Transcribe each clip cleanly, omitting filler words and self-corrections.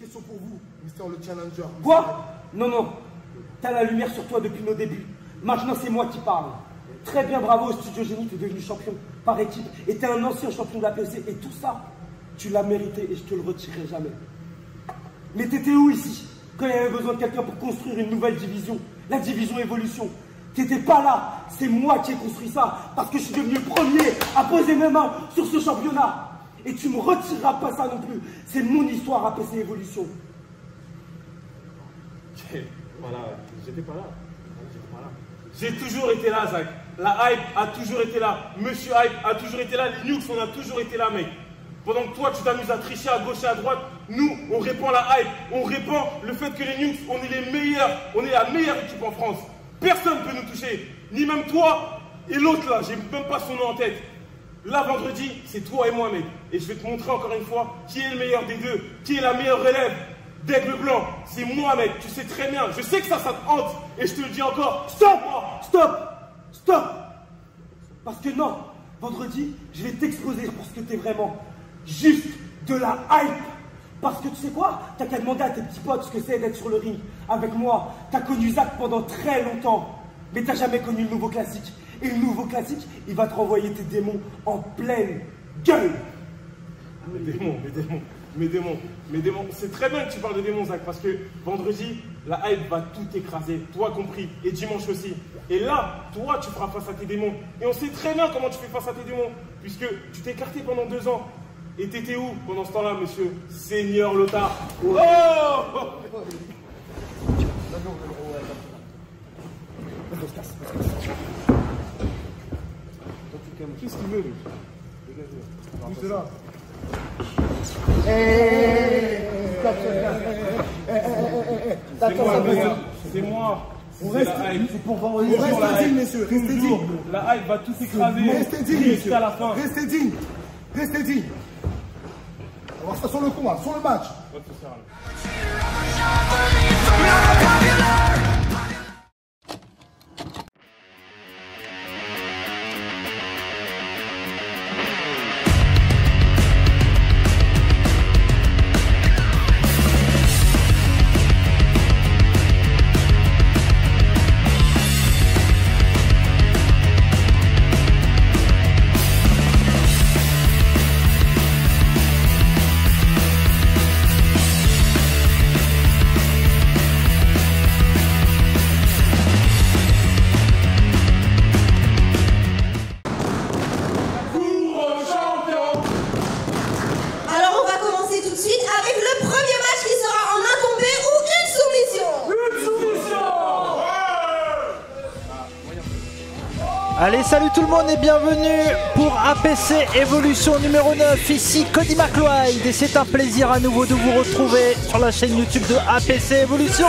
question pour vous, Mister le Challenger. Quoi? Non, non. T'as la lumière sur toi depuis nos débuts. Maintenant, c'est moi qui parle. Très bien, bravo, Studio Génie, t'es devenu champion par équipe. Et t'es un ancien champion de la PC. Et tout ça, tu l'as mérité et je te le retirerai jamais. Mais t'étais où ici, quand il y avait besoin de quelqu'un pour construire une nouvelle division? La division Évolution. T'étais pas là. C'est moi qui ai construit ça. Parce que je suis devenu le premier à poser mes mains sur ce championnat. Et tu me retireras pas ça non plus. C'est mon histoire à PC Évolution. Voilà, j'étais pas là. J'ai toujours été là, Zach. La hype a toujours été là. Monsieur Hype a toujours été là. Les Nukes, on a toujours été là, mec. Pendant que toi, tu t'amuses à tricher à gauche et à droite, nous, on répand la hype. On répand le fait que les Nukes, on est les meilleurs. On est la meilleure équipe en France. Personne ne peut nous toucher. Ni même toi et l'autre là. J'ai même pas son nom en tête. Là, vendredi, c'est toi et moi, mec. Et je vais te montrer encore une fois qui est le meilleur des deux. Qui est la meilleure relève d'Aigle Blanc. C'est moi, mec. Tu sais très bien. Je sais que ça te hante. Et je te le dis encore. Stop! Stop! Stop! Parce que non, vendredi, je vais t'exposer pour ce que t'es vraiment. Juste de la hype. Parce que tu sais quoi? T'as qu'à demander à tes petits potes ce que c'est d'être sur le ring. Avec moi, t'as connu Zach pendant très longtemps. Mais t'as jamais connu le nouveau classique. Et le nouveau classique, il va te renvoyer tes démons en pleine gueule. Mes démons. C'est très bien que tu parles de démons, Zach, parce que vendredi, la hype va tout écraser, toi compris, et dimanche aussi. Et là, toi, tu feras face à tes démons. Et on sait très bien comment tu fais face à tes démons, puisque tu t'es écarté pendant 2 ans. Et t'étais où pendant ce temps-là, monsieur Seigneur Lothar? Oh! Qu'est-ce qu'il veut, lui? Dégagez. Là. C'est moi. On reste digne, messieurs. Restez digne. La hype va tout écraser. Restez digne, messieurs. Jusqu'à la fin. Restez digne. Restez digne. On va faire sur le combat, sur le match. Allez, salut tout le monde et bienvenue pour APC Evolution numéro 9, ici Cody McLeod et c'est un plaisir à nouveau de vous retrouver sur la chaîne YouTube de APC Evolution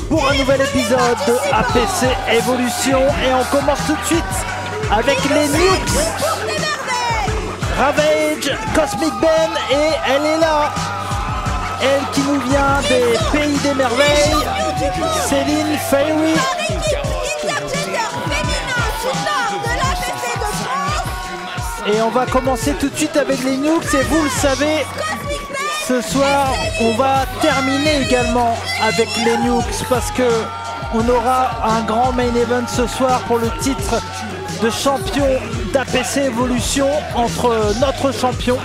pour un nouvel épisode de APC Evolution et on commence tout de suite avec les Nukes, Ravage, Cosmic Ben et elle est là, elle qui nous vient des Pays des Merveilles, Céline Fairy. Et on va commencer tout de suite avec les Nukes et vous le savez, ce soir on va terminer également avec les Nukes parce que on aura un grand main event ce soir pour le titre de champion d'APC Evolution entre notre champion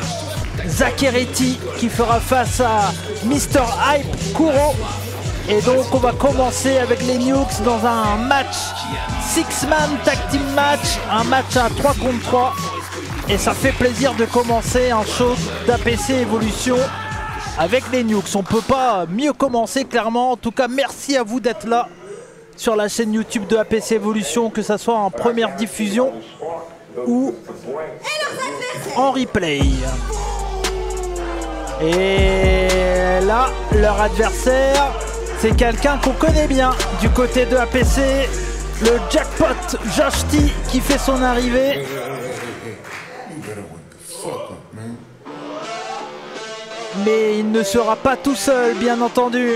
Zacheretti qui fera face à Mr Hype Kuro. Et donc on va commencer avec les Nukes dans un match 6-man tag team match, un match à 3 contre 3. Et ça fait plaisir de commencer un show d'APC Evolution avec les Nukes. On peut pas mieux commencer clairement. En tout cas, merci à vous d'être là sur la chaîne YouTube de APC Evolution, que ça soit en première diffusion ou en replay. Et là, leur adversaire, c'est quelqu'un qu'on connaît bien du côté de APC, le Jackpot Josh T qui fait son arrivée. Mais il ne sera pas tout seul, bien entendu.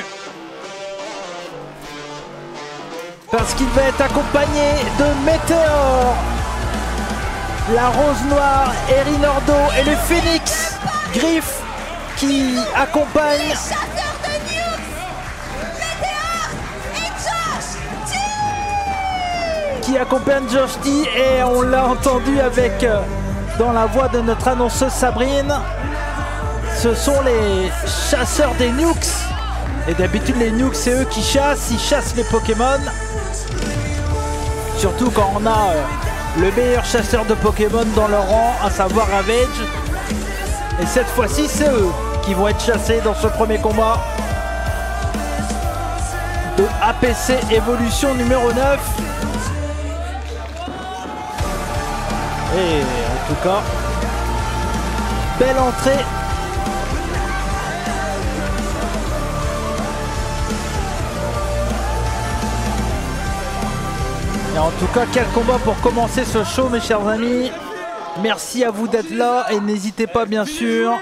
Parce qu'il va être accompagné de Météor, la Rose Noire, Erinordo et le Phoenix Griff qui accompagnent qui accompagne Josh T et on l'a entendu avec dans la voix de notre annonceuse Sabrine. Ce sont les chasseurs des Nukes. Et d'habitude les Nukes c'est eux qui chassent, ils chassent les Pokémon. Surtout quand on a le meilleur chasseur de Pokémon dans leur rang, à savoir Ravage. Et cette fois-ci c'est eux qui vont être chassés dans ce premier combat de APC Evolution numéro 9. Et en tout cas, belle entrée. Et en tout cas, quel combat pour commencer ce show, mes chers amis. Merci à vous d'être là et n'hésitez pas bien sûr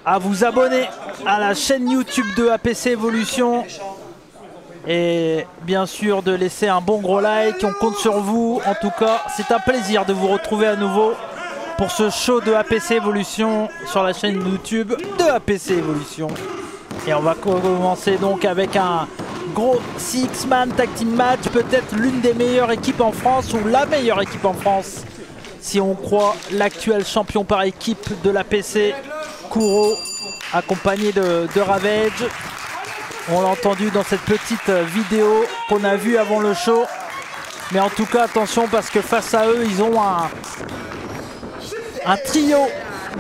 à vous abonner à la chaîne YouTube de APC Evolution. Et bien sûr de laisser un bon gros like, on compte sur vous. En tout cas, c'est un plaisir de vous retrouver à nouveau pour ce show de APC Evolution sur la chaîne YouTube de APC Evolution. Et on va commencer donc avec un gros six-man tag team match, peut-être l'une des meilleures équipes en France ou la meilleure équipe en France si on croit l'actuel champion par équipe de l'APC, Kuro, accompagné de Ravage. On l'a entendu dans cette petite vidéo qu'on a vue avant le show. Mais en tout cas, attention parce que face à eux, ils ont un trio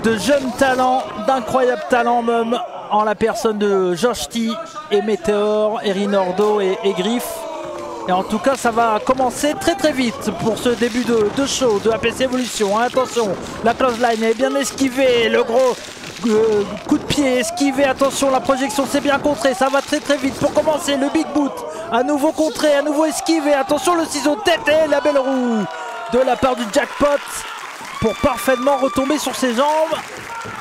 de jeunes talents, d'incroyables talents même, en la personne de Josh T et Meteor, Erinordo et Griff. Et en tout cas, ça va commencer très très vite pour ce début de show de APC Evolution. Attention, la close line est bien esquivée, le gros... coup de pied esquivé, attention la projection c'est bien contré, ça va très très vite pour commencer le big boot, à nouveau contré, à nouveau esquivé, attention le ciseau de tête et la belle roue de la part du jackpot pour parfaitement retomber sur ses jambes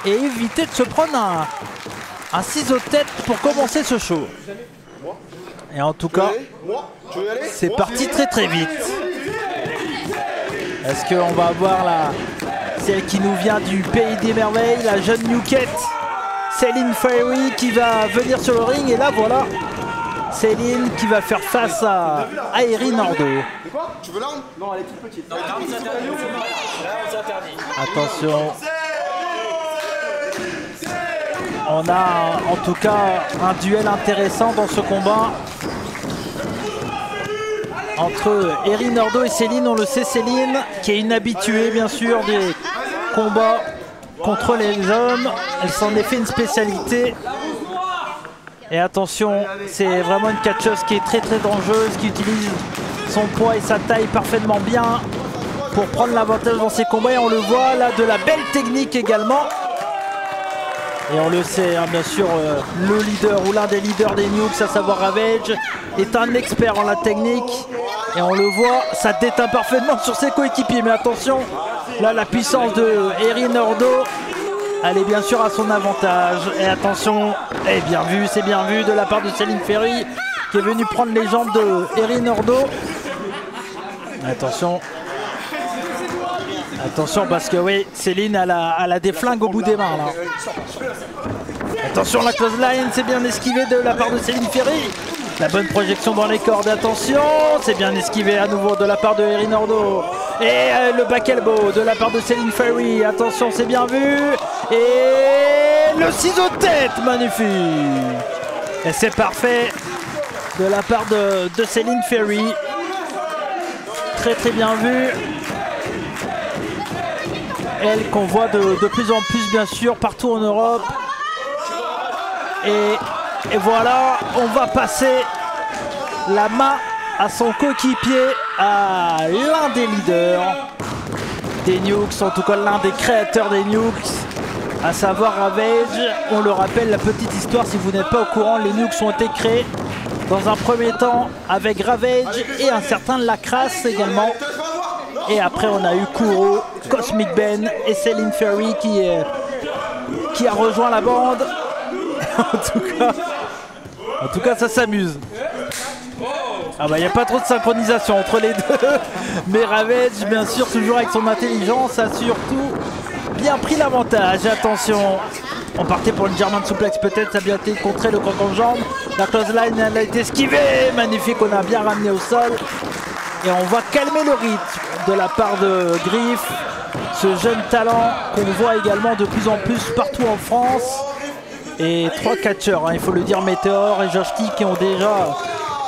et éviter de se prendre un ciseau de tête pour commencer ce show. Et en tout cas c'est parti très très vite. Est-ce qu'on va avoir celle qui nous vient du pays des merveilles, la jeune Nukette, Céline Fairy qui va venir sur le ring. Et là voilà, Céline qui va faire face à Erinordo. Tu veux l'arme? Non, elle est toute petite. Attention. On a en tout cas un duel intéressant dans ce combat entre Erinordo et Céline. On le sait, Céline qui est une habituée bien sûr des combats contre les hommes, elle s'en est fait une spécialité. Et attention, c'est vraiment une catcheuse qui est très très dangereuse, qui utilise son poids et sa taille parfaitement bien pour prendre l'avantage dans ses combats. Et on le voit là, de la belle technique également. Et on le sait, hein, bien sûr, le leader ou l'un des leaders des Nukes, à savoir Ravage, est un expert en la technique. Et on le voit, ça déteint parfaitement sur ses coéquipiers. Mais attention, là la puissance de Erinordo, elle est bien sûr à son avantage. Et attention, et bien vu, c'est bien vu de la part de Céline Ferry qui est venue prendre les jambes de Erinordo. Attention. Attention parce que oui, Céline elle a des flingues au bout des mains là. Attention la close line, c'est bien esquivé de la part de Céline Ferry. La bonne projection dans les cordes, attention, c'est bien esquivé à nouveau de la part de Erinordo. Et le back elbow de la part de Céline Ferry, attention c'est bien vu. Et le ciseau de tête, magnifique. Et c'est parfait de la part de Céline Ferry. Très très bien vu. Elle qu'on voit de plus en plus bien sûr partout en Europe. Et voilà, on va passer la main à son coéquipier, à l'un des leaders des Nukes, en tout cas l'un des créateurs des Nukes, à savoir Ravage. On le rappelle, la petite histoire, si vous n'êtes pas au courant, les Nukes ont été créés dans un premier temps avec Ravage et un certain Lacrasse également. Et après on a eu Kuro, Cosmic Ben et Céline Ferry qui a rejoint la bande. En tout cas ça s'amuse. Ah bah il n'y a pas trop de synchronisation entre les deux. Mais Ravage bien sûr toujours avec son intelligence a surtout bien pris l'avantage. Attention, on partait pour une German suplex peut-être, ça a bien été contré, le croc en jambe. La close line elle a été esquivée, magnifique, on a bien ramené au sol. Et on va calmer le rythme de la part de Griff, ce jeune talent qu'on voit également de plus en plus partout en France. Et 3 catcheurs, hein, il faut le dire, Météor et Josh T qui ont déjà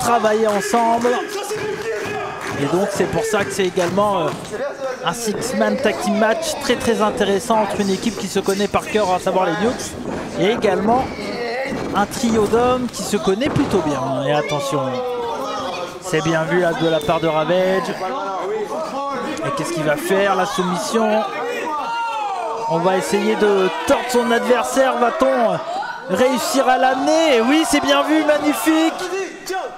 travaillé ensemble. Et donc c'est pour ça que c'est également un six-man tag team match très intéressant entre une équipe qui se connaît par cœur, à savoir les Nukes, et également un trio d'hommes qui se connaît plutôt bien. Et attention, c'est bien vu là de la part de Ravage. Et qu'est-ce qu'il va faire? La soumission. On va essayer de tordre son adversaire. Va-t-on réussir à l'amener? Oui, c'est bien vu, magnifique.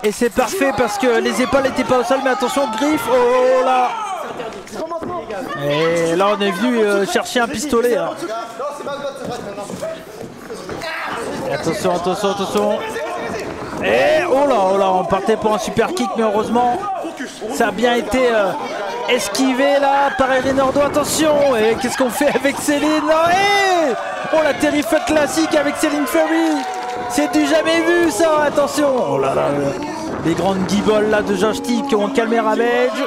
Et c'est parfait parce que les épaules n'étaient pas au sol. Mais attention, Griff. Oh là. Et là, on est venu chercher un pistolet. Hein. Attention, attention. Et oh là, on partait pour un super kick, mais heureusement, ça a bien été esquivé là par Erin Ordo. Attention, et qu'est-ce qu'on fait avec Céline? Oh, la terrifique classique avec Céline Ferry. C'est du jamais vu ça, attention. Oh là là, les grandes guibolles là de Josh T qui ont calmé Ravage.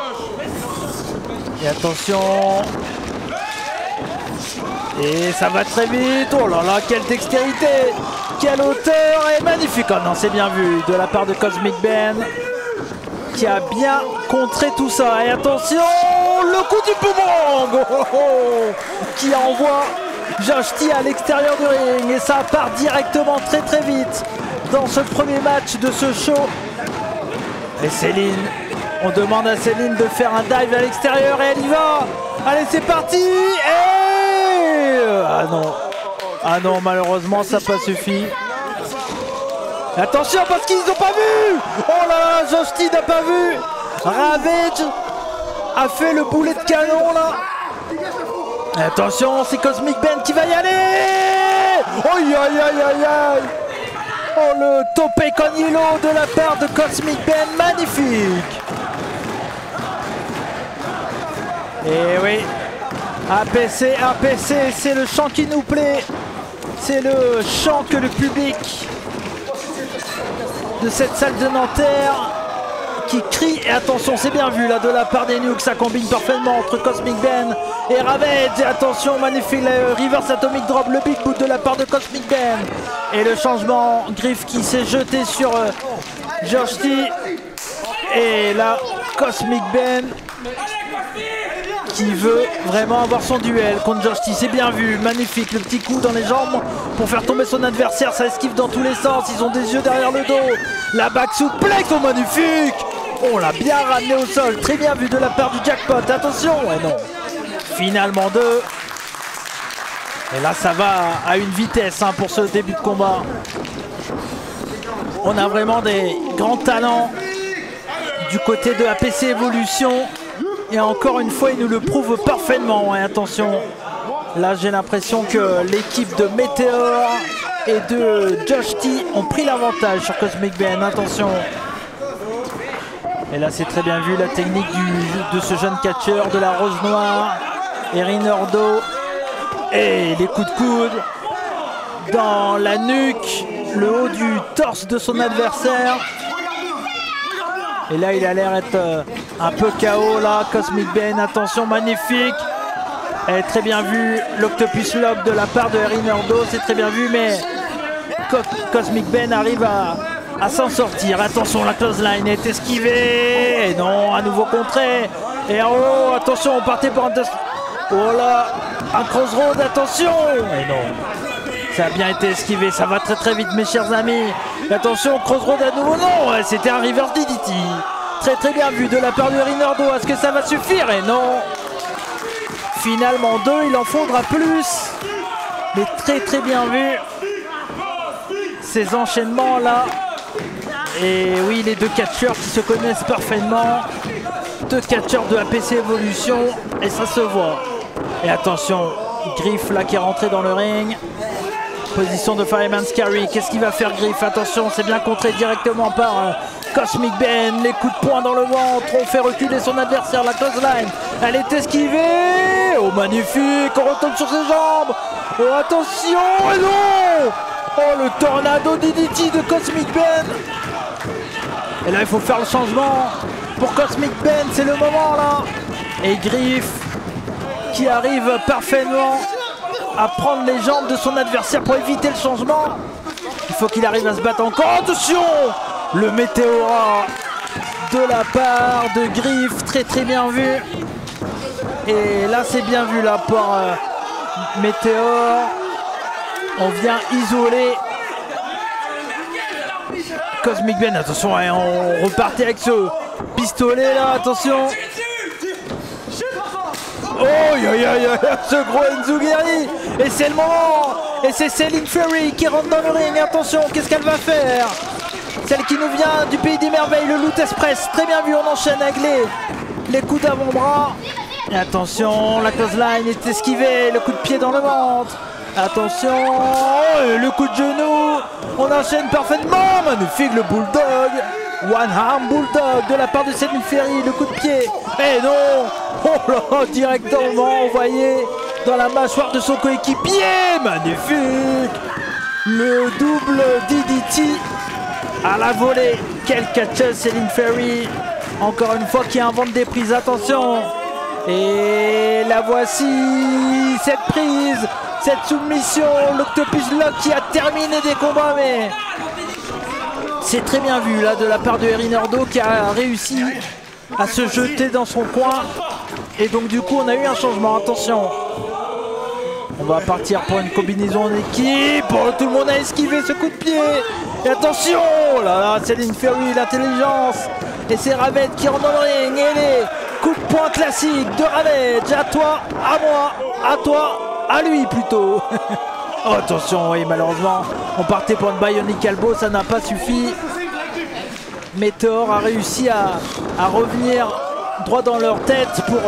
Et attention. Et ça va très vite. Oh là là, quelle dextérité, quelle hauteur, et magnifique. Oh non, c'est bien vu de la part de Cosmic Ben qui a bien contré tout ça. Et attention, le coup du boomerang qui envoie Josh T à l'extérieur du ring. Et ça part directement très vite dans ce premier match de ce show. Et Céline, on demande à Céline de faire un dive à l'extérieur et elle y va. Allez, c'est parti. Ah non, malheureusement ça n'a pas suffi. Attention parce qu'ils n'ont pas vu. Oh là là, Josh T n'a pas vu. Ravage a fait le boulet de canon là. Attention, c'est Cosmic Ben qui va y aller. Aïe. Oh, le topé con yellow de la part de Cosmic Ben, magnifique. Et oui, APC, c'est le chant qui nous plaît. C'est le chant que le public de cette salle de Nanterre qui crie. Et attention, c'est bien vu là de la part des Nukes, ça combine parfaitement entre Cosmic Ben et Ravage. Et attention, magnifique, le reverse atomic drop, le big boot de la part de Cosmic Ben. Et le changement, Griff qui s'est jeté sur Josh T. Et là, Cosmic Ben qui veut vraiment avoir son duel contre Josh T. C'est bien vu, magnifique, le petit coup dans les jambes pour faire tomber son adversaire, ça esquive dans tous les sens, ils ont des yeux derrière le dos. La back suplex, oh magnifique. On l'a bien ramené au sol, très bien vu de la part du jackpot, attention. Et non, finalement 2. Et là ça va à une vitesse hein, pour ce début de combat. On a vraiment des grands talents du côté de APC Evolution. Et encore une fois, il nous le prouve parfaitement. Et attention, là j'ai l'impression que l'équipe de Météor et de Josh T ont pris l'avantage sur Cosmic Ben. Attention. Et là c'est très bien vu la technique de ce jeune catcheur de la Rose Noire, Erin Ordo. Et les coups de coude dans la nuque, le haut du torse de son adversaire. Et là il a l'air d'être un peu KO là, Cosmic Ben, attention, magnifique. Et très bien vu l'Octopus Lock de la part de Erin Ordo, c'est très bien vu, mais Cosmic Ben arrive à s'en sortir. Attention, la close line est esquivée. Et non, à nouveau contré. Et oh, attention, on partait pour un... Oh là, un crossroad, attention. Et non, ça a bien été esquivé, ça va très vite mes chers amis. Et attention, crossroad à nouveau, non, c'était un reverse DDT. Très bien vu de la part de Erin Ordo, est-ce que ça va suffire? Et non. Finalement 2, il en faudra plus. Mais très bien vu ces enchaînements là. Et oui, les deux catcheurs qui se connaissent parfaitement. Deux catcheurs de APC Evolution. Et ça se voit. Et attention, Griff là qui est rentré dans le ring. Position de Fireman's Carry. Qu'est-ce qu'il va faire Griff? Attention, c'est bien contré directement par Cosmic Ben. Les coups de poing dans le ventre. On fait reculer son adversaire. La close line, elle est esquivée. Oh magnifique, on retombe sur ses jambes. Oh attention, et non. Oh le tornado DDT de Cosmic Ben. Et là il faut faire le changement. pour Cosmic Ben, c'est le moment là. Et Griff qui arrive parfaitement à prendre les jambes de son adversaire pour éviter le changement. Il faut qu'il arrive à se battre encore. Attention, le météora de la part de Griff, très bien vu. Et là c'est bien vu là par Météor. On vient isoler Cosmic Ben. Attention, on repartait avec ce pistolet là, attention. Oh, ce gros Enzuguri. Et c'est le moment. Et c'est Céline Fury qui rentre dans le ring. Attention, qu'est-ce qu'elle va faire? Celle qui nous vient du pays des merveilles, le Loot Express. Très bien vu, on enchaîne avec les coups d'avant-bras. Et attention, la clothesline est esquivée. Le coup de pied dans le ventre. Attention, le coup de genou. On enchaîne parfaitement. Magnifique, le bulldog. One arm bulldog de la part de Céline Fury. Le coup de pied. Et non. Oh là, directement envoyé dans la mâchoire de son coéquipier. Magnifique. Le double DDT à la volée. Quelle catcheuse Céline Fury. Encore une fois qui invente des prises. Attention. Et la voici. Cette prise. Cette soumission. L'Octopus Lock qui a terminé des combats. Mais c'est très bien vu là de la part de Erin Ordo qui a réussi à se jeter dans son coin. Et donc du coup on a eu un changement. Attention. On va partir pour une combinaison en équipe. Oh, tout le monde a esquivé ce coup de pied. Et attention, oh là là, Céline Fury, l'intelligence. Et c'est Ravage qui rentre dans le ring. Et les coups de poing classiques de Ravage. À toi, à moi, à toi, à lui plutôt. Oh, attention, oui, malheureusement, on partait pour une Bionic Elbow, ça n'a pas suffi. Météor a réussi à revenir droit dans leur tête pour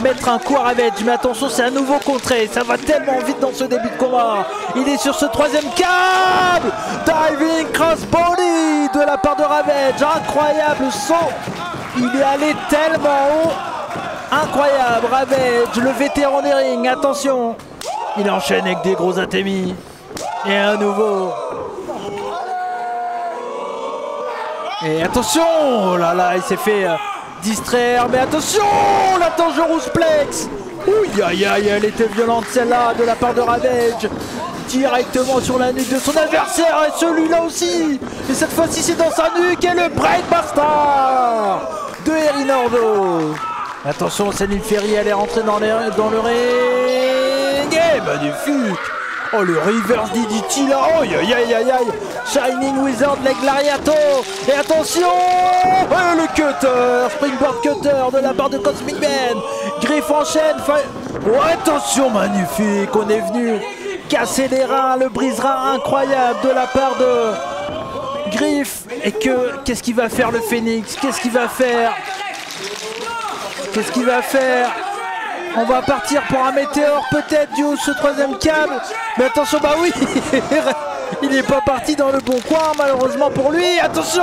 mettre un coup à Ravage. Mais attention, c'est à nouveau contré. Ça va tellement vite dans ce début de combat. Il est sur ce troisième câble. Diving crossbody de la part de Ravage. Incroyable saut. Il est allé tellement haut. Incroyable. Ravage, le vétéran des rings. Attention. Il enchaîne avec des gros atémis. Et à nouveau. Et attention. Oh là là, il s'est fait distraire, mais attention, la Dangerous Plex. Ouh, aïe aïe, elle était violente celle-là de la part de Ravage. Directement sur la nuque de son adversaire, et celui-là aussi. Et cette fois-ci c'est dans sa nuque, et le Brainbuster de Erin Ordo. Attention, Céline Fury, elle est rentrée dans le ring. Et magnifique. Oh, le reverse DDT là. Oh, aïe aïe aïe aïe. Shining Wizard Leg Lariato. Et attention, oh, le cutter, springboard cutter de la part de Cosmic Ben. Griff enchaîne. Oh, attention, magnifique. On est venu casser les reins, le brise-rein incroyable de la part de Griff. Et qu'est-ce qu'il va faire le Phoenix? Qu'est-ce qu'il va faire? Qu'est-ce qu'il va faire? On va partir pour un météore peut-être du haut de ce troisième câble. Mais attention, bah oui. Il n'est pas parti dans le bon coin malheureusement pour lui. Attention.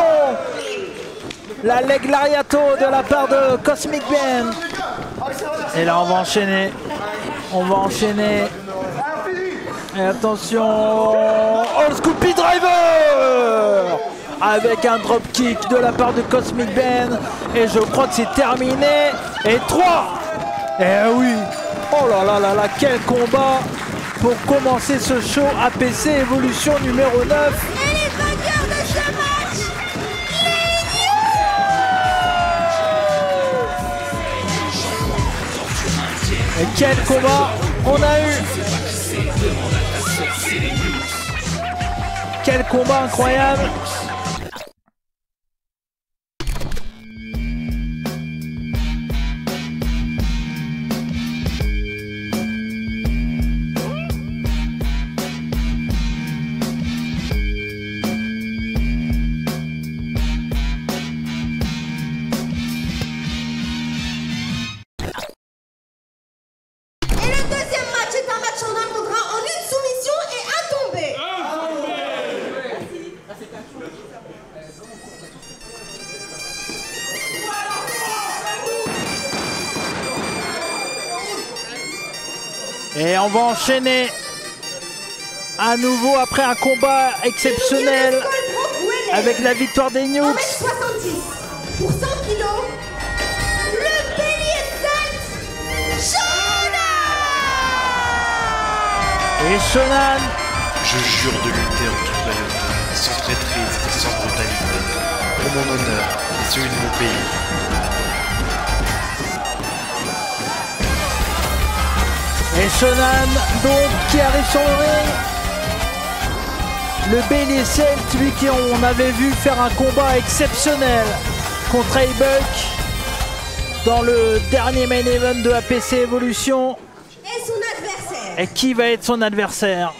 La leg lariato de la part de Cosmic Ben. Et là on va enchaîner. On va enchaîner. Et attention. Oh, le Scoopy Driver avec un drop kick de la part de Cosmic Ben. Et je crois que c'est terminé. Et 3. Eh oui. Oh là là là là, quel combat pour commencer ce show APC Evolution numéro 9. Et les vainqueurs de ce match, les Et quel combat on a eu. Quel combat incroyable. Et on va enchaîner à nouveau après un combat exceptionnel avec la victoire des Nukes. 1m70 pour 100 kg, Et Shonan. Je jure de lutter en toute loyauté, sans traîtrise et sans brutalité, pour mon honneur et celui de mon pays. Et Shonan, donc, qui arrive sur le ring. Le Bailey Celt, celui qu'on avait vu faire un combat exceptionnel contre A-Buck dans le dernier main event de APC Evolution. Et son adversaire. Et qui va être son adversaire?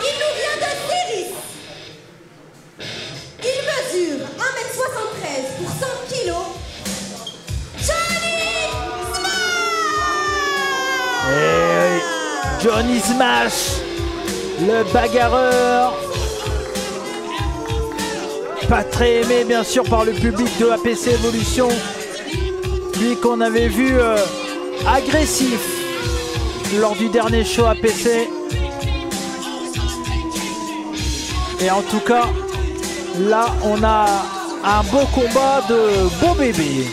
Il nous vient de Syris. Il mesure 1m73 pour 100 kg. Johnny Smash, le bagarreur. Pas très aimé bien sûr par le public de APC Evolution. Lui qu'on avait vu agressif lors du dernier show APC. Et en tout cas, là on a un beau combat de beaux bébés.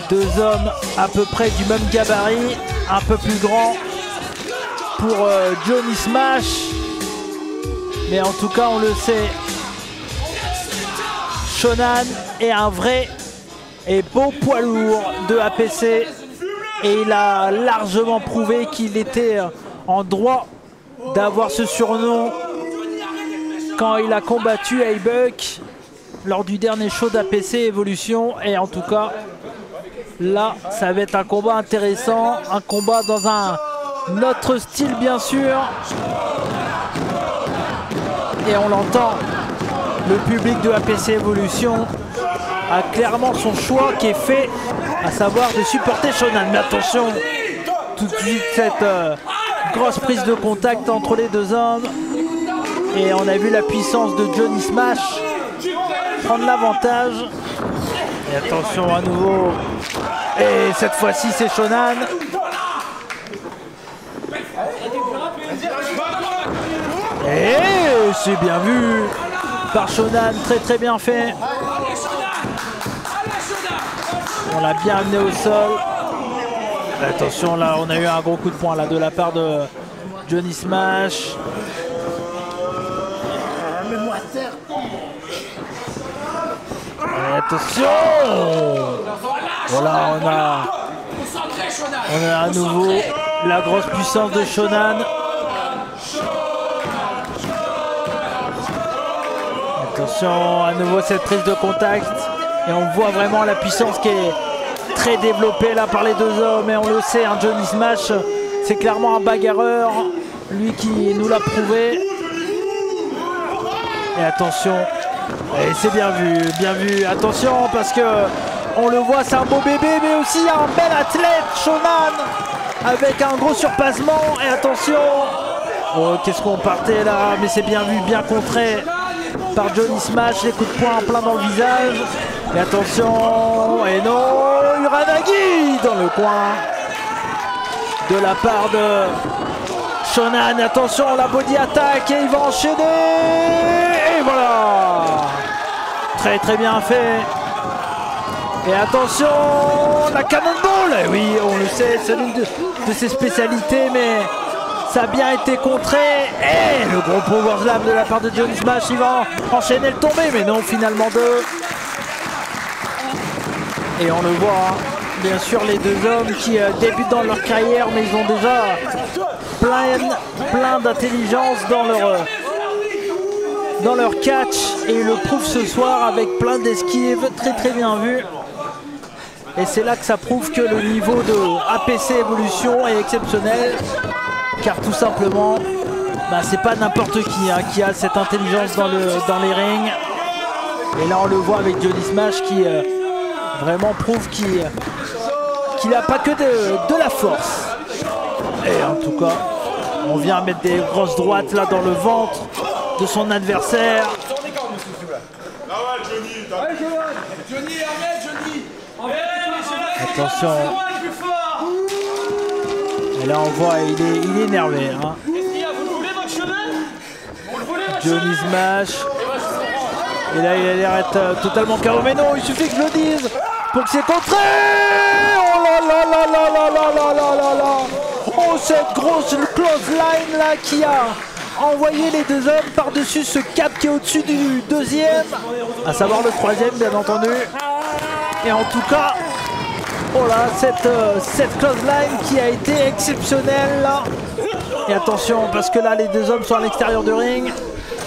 Deux hommes à peu près du même gabarit, un peu plus grand pour Johnny Smash. Mais en tout cas, on le sait, Shonan est un vrai et beau poids lourd de APC. Et il a largement prouvé qu'il était en droit d'avoir ce surnom quand il a combattu A-Buck lors du dernier show d'APC Evolution. Et en tout cas, là, ça va être un combat intéressant, un combat dans un autre style bien sûr. Et on l'entend, le public de APC Evolution a clairement son choix qui est fait, à savoir de supporter Shonan. Mais attention, tout de suite cette grosse prise de contact entre les deux hommes. Et on a vu la puissance de Johnny Smash prendre l'avantage. Et attention à nouveau. Et cette fois-ci c'est Shonan. Et c'est bien vu par Shonan, très bien fait. On l'a bien amené au sol. Attention là, on a eu un gros coup de poing là de la part de Johnny Smash. Et attention. Voilà, on a à nouveau la grosse puissance de Shonan. Attention, à nouveau cette prise de contact. Et on voit vraiment la puissance qui est très développée là par les deux hommes. Et on le sait, hein, Johnny Smash, c'est clairement un bagarreur. Lui qui nous l'a prouvé. Et attention. Et c'est bien vu. Attention parce que on le voit, c'est un beau bébé, mais aussi un bel athlète, Shonan, avec un gros surpassement. Et attention. Oh, qu'est-ce qu'on partait là. Mais c'est bien vu, bien contré par Johnny Smash, les coups de poing en plein dans le visage. Et attention, et non, Uranagi dans le coin de la part de Shonan. Attention, la body attack et il va enchaîner. Et voilà, très bien fait. Et attention, la cannonball. Et oui, on le sait, c'est l'une de ses spécialités, mais ça a bien été contré. Et le gros power slam de la part de Johnny Smash. Il va enchaîner le tombé, mais non, finalement deux. Et on le voit, hein, bien sûr, les deux hommes qui débutent dans leur carrière, mais ils ont déjà plein d'intelligence dans leur catch. Et ils le prouvent ce soir avec plein d'esquives, très bien vu. Et c'est là que ça prouve que le niveau de APC Evolution est exceptionnel. Car tout simplement, c'est pas n'importe qui a cette intelligence dans les rings. Et là on le voit avec Johnny Smash qui vraiment prouve qu'il n'a pas que de la force. Et en tout cas, on vient mettre des grosses droites là dans le ventre de son adversaire. Attention. Et là on voit, il est énervé. Hein. Johnny Smash. Et là il a l'air d'être totalement KO. Mais non, il suffit que je le dise. pour que c'est contré. Oh là là là là là là là là là là. Oh, cette grosse close line là qui a envoyé les deux hommes par-dessus ce cap qui est au-dessus du deuxième, à savoir le troisième bien entendu. Et en tout cas, oh là, cette close line qui a été exceptionnelle là. Et attention, parce que là les deux hommes sont à l'extérieur du ring.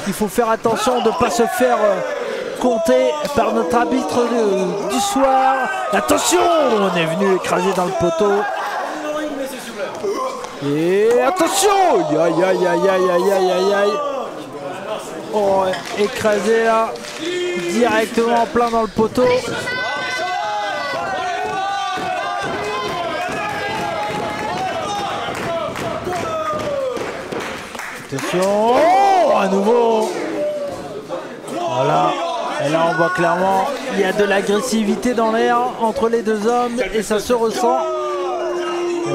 Il faut faire attention de ne pas se faire compter par notre arbitre du soir. Attention, on est venu écraser dans le poteau. Et attention, aïe aïe aïe aïe aïe aïe aïe aïe. Oh, écrasé là, directement plein dans le poteau. Attention, oh, à nouveau. Voilà, et là on voit clairement il y a de l'agressivité dans l'air entre les deux hommes et ça se ressent.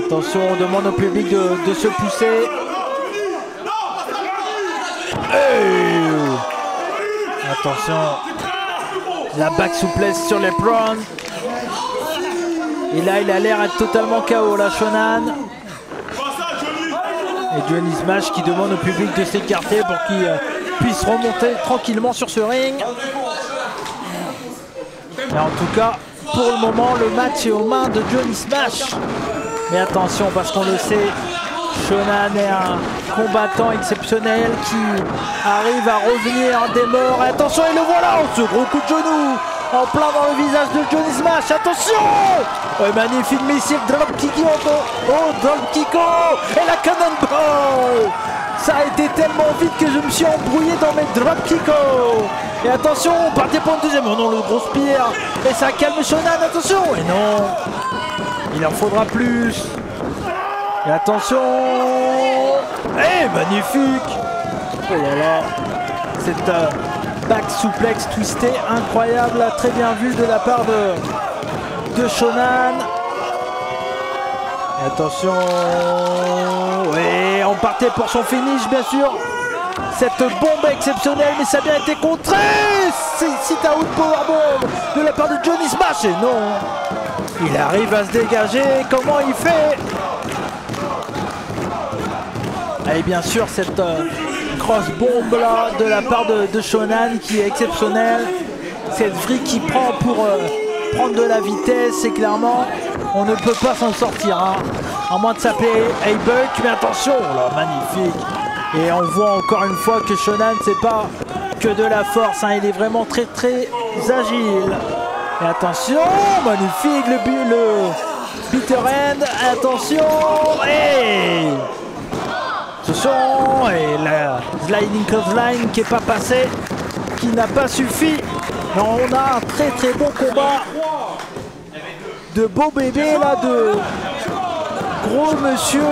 Attention, on demande au public de se pousser. Hey, attention, la back souplesse sur les prongs. Et là il a l'air d'être totalement KO là, Shonan. Et Johnny Smash qui demande au public de s'écarter pour qu'il puisse remonter tranquillement sur ce ring. Et en tout cas, pour le moment, le match est aux mains de Johnny Smash. Mais attention, parce qu'on le sait, Shonan est un combattant exceptionnel qui arrive à revenir des morts. Et attention, et le voilà, ce gros coup de genou en plein dans le visage de Johnny Smash. Attention, ouais, magnifique missile, drop kick, oh, drop kick, et la cannonball. Ça a été tellement vite que je me suis embrouillé dans mes drop kick. Et attention, on partait pour une deuxième. Oh non, le gros spear. Et ça calme Shonan, attention. Et non, il en faudra plus. Et attention. Et magnifique. Oh là là. Cette back suplex twistée incroyable, très bien vu de la part de Shonan. Et attention. Et on partait pour son finish bien sûr. Cette bombe exceptionnelle, mais ça a bien été contré. C'est sit-out powerbomb de la part de Johnny Smash. Et non, il arrive à se dégager. Comment il fait? Et bien sûr cette cross bombe là de la part de Shonan qui est exceptionnelle. Cette vrille qui prend pour prendre de la vitesse. Et clairement, on ne peut pas s'en sortir, hein, à moins de s'appeler A-Buck. Mais attention, là, magnifique. Et on voit encore une fois que Shonan, c'est pas que de la force, hein, il est vraiment très très agile. Et attention, magnifique le bitter end. Attention, et attention, et la sliding clothesline qui n'est pas passée, qui n'a pas suffi. Mais on a un très très bon combat de beaux bébés là, de gros monsieur.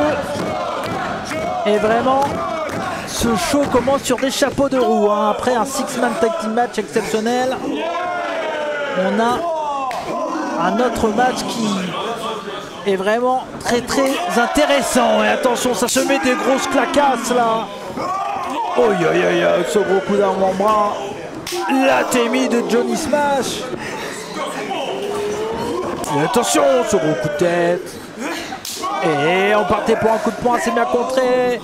Et vraiment, ce show commence sur des chapeaux de roue, hein. Après un 6-man tag team match exceptionnel, on a un autre match qui est vraiment très très intéressant. Et attention, ça se met des grosses claquasses là. Oh aïe aïe aïe, ce gros coup d'avant-bras. La témie de Johnny Smash. Et attention, ce gros coup de tête. Et on partait pour un coup de poing, c'est bien contré.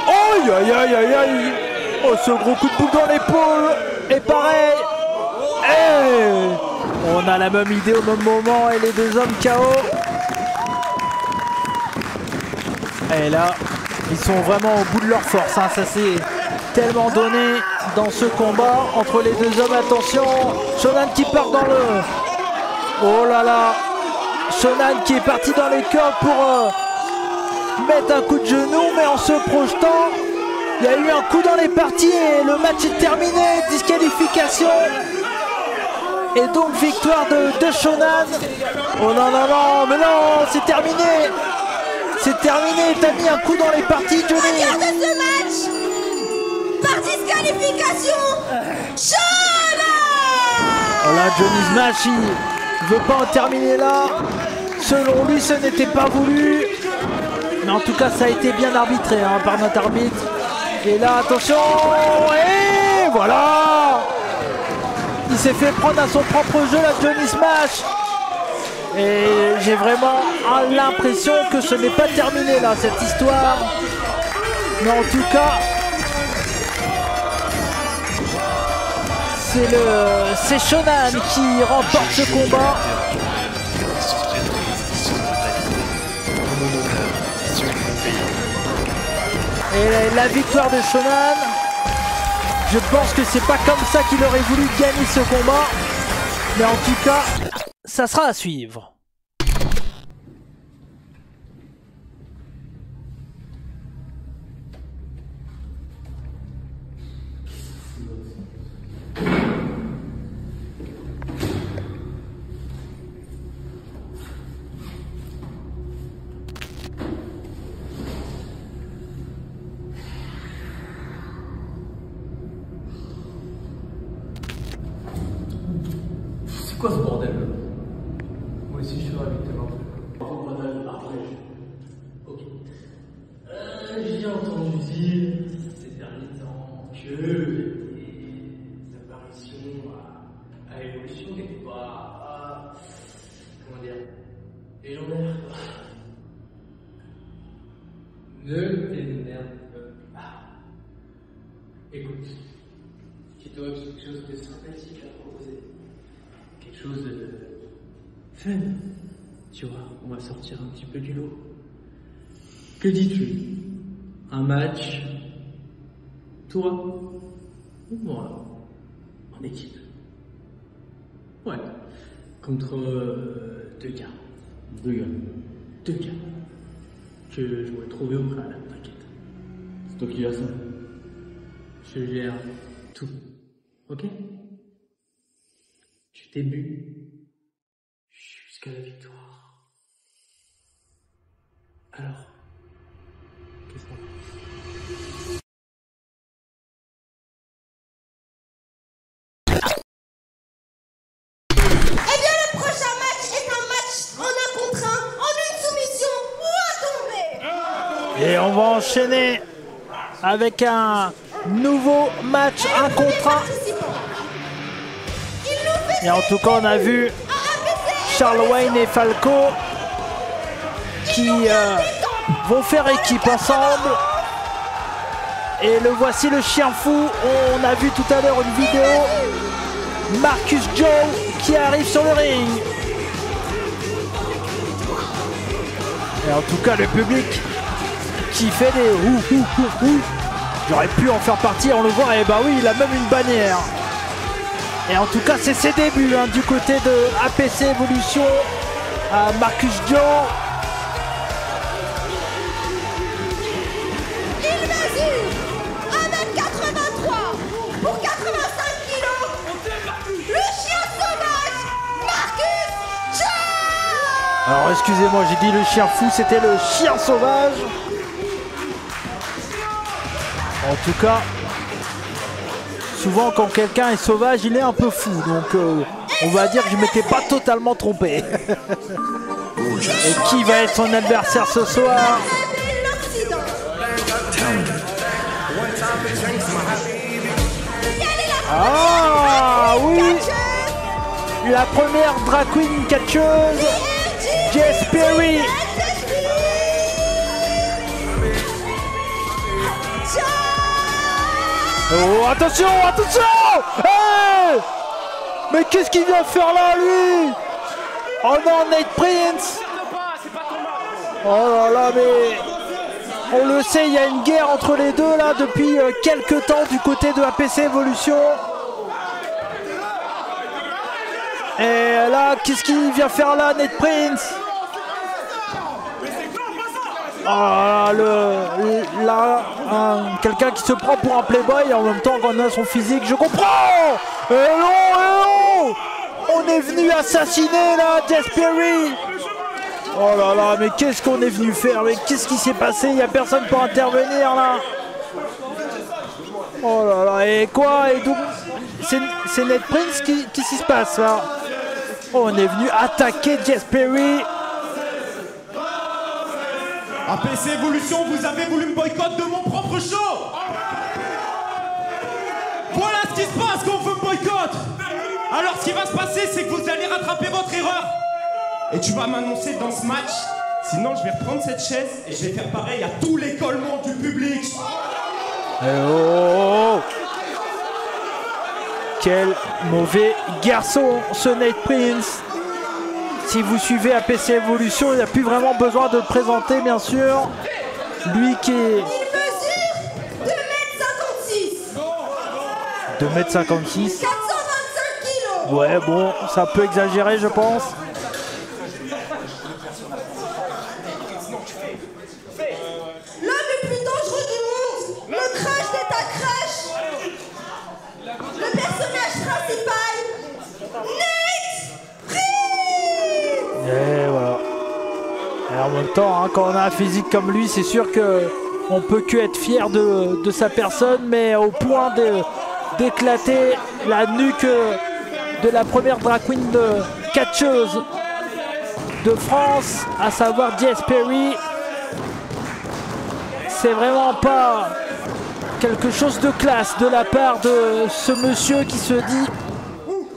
Aïe aïe aïe aïe aïe. Oh, ce gros coup de boule dans l'épaule. Et pareil. Et on a la même idée au même moment et les deux hommes KO. Et là, ils sont vraiment au bout de leur force, hein. Ça s'est tellement donné dans ce combat entre les deux hommes. Attention, Shonan qui part dans le... Oh là là. Shonan qui est parti dans les cordes pour mettre un coup de genou, mais en se projetant, il y a eu un coup dans les parties et le match est terminé. Disqualification. Et donc victoire de Shonan. Oh non, non, non, mais non, c'est terminé. C'est terminé, t'as mis un coup dans les parties, Johnny. Gagnant de ce match, par disqualification, Shonan. Voilà, Johnny Smash, il veut pas en terminer là. Selon lui, ce n'était pas voulu. Mais en tout cas, ça a été bien arbitré, hein, par notre arbitre. Et là, attention. Et voilà. Il s'est fait prendre à son propre jeu, là, Johnny Smash. Et j'ai vraiment l'impression que ce n'est pas terminé là, cette histoire. Mais en tout cas, c'est Shonan qui remporte ce combat. Et la victoire de Shonan, je pense que c'est pas comme ça qu'il aurait voulu gagner ce combat. Mais en tout cas, ça sera à suivre. C'est quoi ce bordel? Moi aussi je suis ravi de te voir. Ok. J'ai entendu dire ces derniers temps que les apparitions à évolution n'étaient pas, comment dire, légendaires. Ne t'énerve pas. Écoute, si tu as quelque chose de sympathique à proposer, quelque chose de fun, tu vois, on va sortir un petit peu du lot. Que dis-tu? Un match, toi ou moi, en équipe? Ouais, contre deux gars. Deux gars? Deux gars. Que je pourrais trouver au préalable, t'inquiète. C'est toi qui gères ça? Je gère tout, ok? Du début jusqu'à la victoire. Alors, qu'est-ce qu'on fait? Eh bien, le prochain match est un match en 1 contre 1, en une soumission ou un tombé. Et on va enchaîner avec un nouveau match 1 contre 1. Et en tout cas, on a vu Charles Wayne et Falco qui vont faire équipe ensemble. Et le voici le chien fou. On a vu tout à l'heure une vidéo. Marcus Joe qui arrive sur le ring. Et en tout cas, le public qui fait des ouh. J'aurais pu en faire partie, on le voit. Et bah oui, il a même une bannière. Et en tout cas, c'est ses débuts hein, du côté de APC Evolution à Marcus Joe. Il mesure 1m83 pour 85 kg. Le chien sauvage, Marcus Joe. Alors excusez-moi, j'ai dit le chien fou, c'était le chien sauvage. En tout cas, souvent quand quelqu'un est sauvage, il est un peu fou. Donc on va dire que je m'étais pas totalement trompé. Et qui va être son adversaire ce soir? Ah oui, la première drag queen catcheuse, Jess Perry. Oh, attention, attention! Hey! Mais qu'est-ce qu'il vient faire là, lui? Oh non, Nate Prince! Oh là là, mais... On le sait, il y a une guerre entre les deux, là, depuis quelques temps, du côté de APC Evolution. Et là, qu'est-ce qu'il vient faire là, Nate Prince? Oh là, quelqu'un qui se prend pour un playboy et en même temps qu'on a son physique, je comprends. Et non, on est venu assassiner là, Jess Perry. Oh là là, mais qu'est-ce qu'on est venu faire? Mais qu'est-ce qui s'est passé? Il n'y a personne pour intervenir là. Oh là là, et quoi? Et donc, c'est Nate Prince qui se passe là? Oh, on est venu attaquer Jess Perry. APC Evolution, vous avez voulu me boycotter de mon propre show. Voilà ce qui se passe quand on veut me boycotter. Alors ce qui va se passer, c'est que vous allez rattraper votre erreur. et tu vas m'annoncer dans ce match. Sinon, je vais reprendre cette chaise et je vais faire pareil à tout l'écollement du public. Oh. Quel mauvais garçon, ce Nate Prince. Si vous suivez APC Evolution, il n'y a plus vraiment besoin de le présenter, bien sûr. Lui qui est... Il mesure 2,56 m. 2,56 m. 425 kg. Ouais, bon, c'est un peu exagéré, je pense. L'homme le plus dangereux du monde. Le crush de ta crush. Le personnage principal. Nate Prince. Et voilà. Et en même temps, hein, quand on a un physique comme lui, c'est sûr qu'on peut que être fier de sa personne, mais au point d'éclater la nuque de la première drag queen de catcheuse de France, à savoir Jess Perry. C'est vraiment pas quelque chose de classe de la part de ce monsieur qui se dit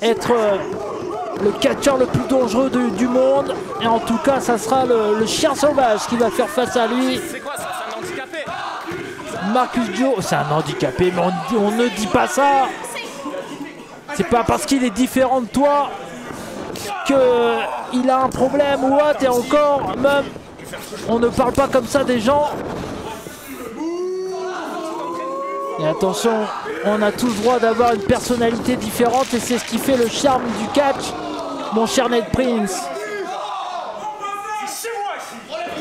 être le catcheur le plus dangereux du monde. Et en tout cas, ça sera le chien sauvage qui va faire face à lui. C'est quoi ça? C'est un handicapé? Marcus Joe, c'est un handicapé, mais on ne dit pas ça. C'est pas parce qu'il est différent de toi qu'il a un problème ou autre. Et encore, même, on ne parle pas comme ça des gens. Et attention, on a tous le droit d'avoir une personnalité différente et c'est ce qui fait le charme du catch, mon cher Nate Prince.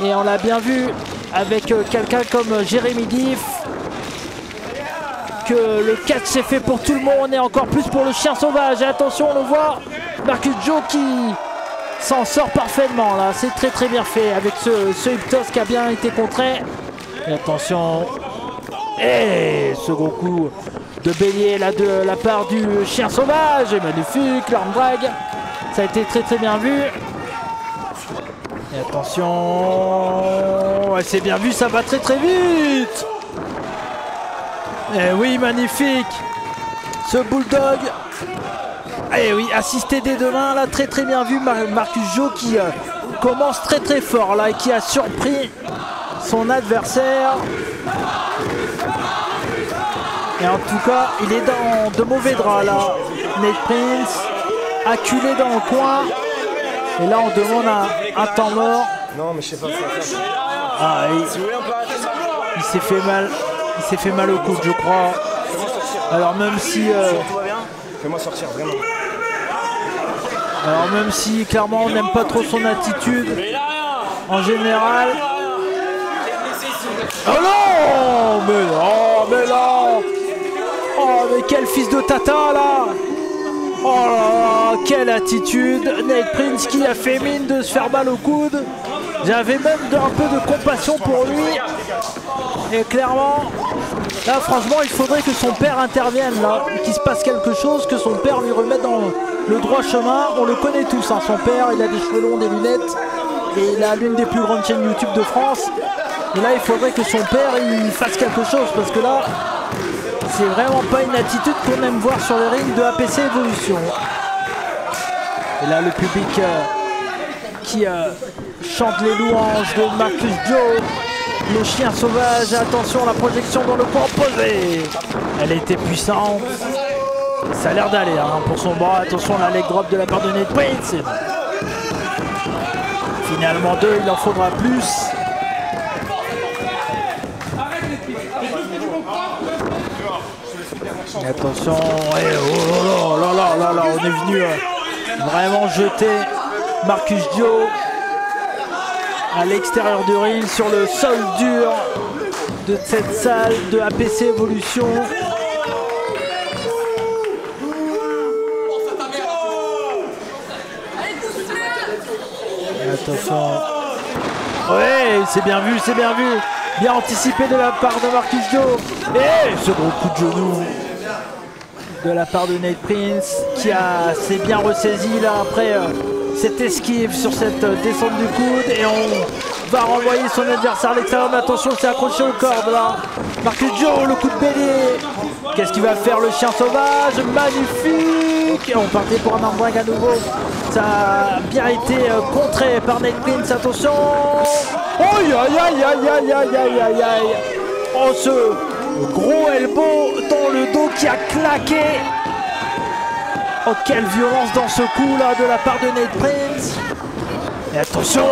Et on l'a bien vu avec quelqu'un comme Jérémy Diff, que le catch c'est fait pour tout le monde et encore plus pour le chien sauvage. Et attention, on le voit, Marcus Joe qui s'en sort parfaitement là, c'est très très bien fait avec ce Hyptos qui a bien été contré. Et attention, et second coup de bélier là de la part du chien sauvage, et magnifique, l'arm drag, ça a été très très bien vu. Et attention, ouais, c'est bien vu, ça va très très vite. Et oui, magnifique, ce bulldog. Et oui, assisté des deux mains là, très très bien vu, Marcus Joe qui commence très très fort là et qui a surpris son adversaire. Et en tout cas, il est dans de mauvais draps là. Nate Prince, acculé dans le coin. Et là, on demande un temps mort. Non, mais je sais pas faire. Ah, il s'est fait mal. Il s'est fait mal au coude, je crois. Alors même si... Fais-moi sortir, vraiment. Alors même si, clairement, on n'aime pas trop son attitude. En général... Oh non! Mais non! Mais non! Oh, mais quel fils de tata, là! Oh là là, quelle attitude! Nate Prince qui a fait mine de se faire mal au coude. J'avais même un peu de compassion pour lui. Et clairement, là franchement, il faudrait que son père intervienne là, qu'il se passe quelque chose, que son père lui remette dans le droit chemin. On le connaît tous, hein, son père, il a des cheveux longs, des lunettes. Et il a l'une des plus grandes chaînes YouTube de France. Et là, il faudrait que son père il fasse quelque chose, parce que là, c'est vraiment pas une attitude qu'on aime voir sur les rings de APC Evolution. Et là, le public qui chante les louanges de Marcus Joe, le chien sauvage. Attention, la projection dans le coin opposé. Elle était puissante. Ça a l'air d'aller hein, pour son bras. Attention, la leg drop de la part de Nate Prince. Finalement 2, il en faudra plus. Et attention, et oh là là là là, on est venu vraiment jeter Marcus Joe à l'extérieur du ring sur le sol dur de cette salle de APC Evolution. Et attention. Ouais, c'est bien vu, c'est bien vu. Bien anticipé de la part de Marcus Joe. Et ce gros coup de genou de la part de Nate Prince qui s'est bien ressaisi là après cette esquive sur cette descente du coude. Et on va renvoyer son adversaire à l'extérieur. Mais attention, c'est accroché aux cordes là. Marcus Joe, le coup de bélier. Qu'est-ce qu'il va faire le chien sauvage? Magnifique. Et on partait pour un arm drag à nouveau. Ça a bien été contré par Nate Prince. Attention. Aïe aïe aïe aïe aïe aïe aïe aïe aïe. Oh, ce gros elbow dans le dos qui a claqué. Oh, quelle violence dans ce coup là de la part de Nate Prince. Et attention,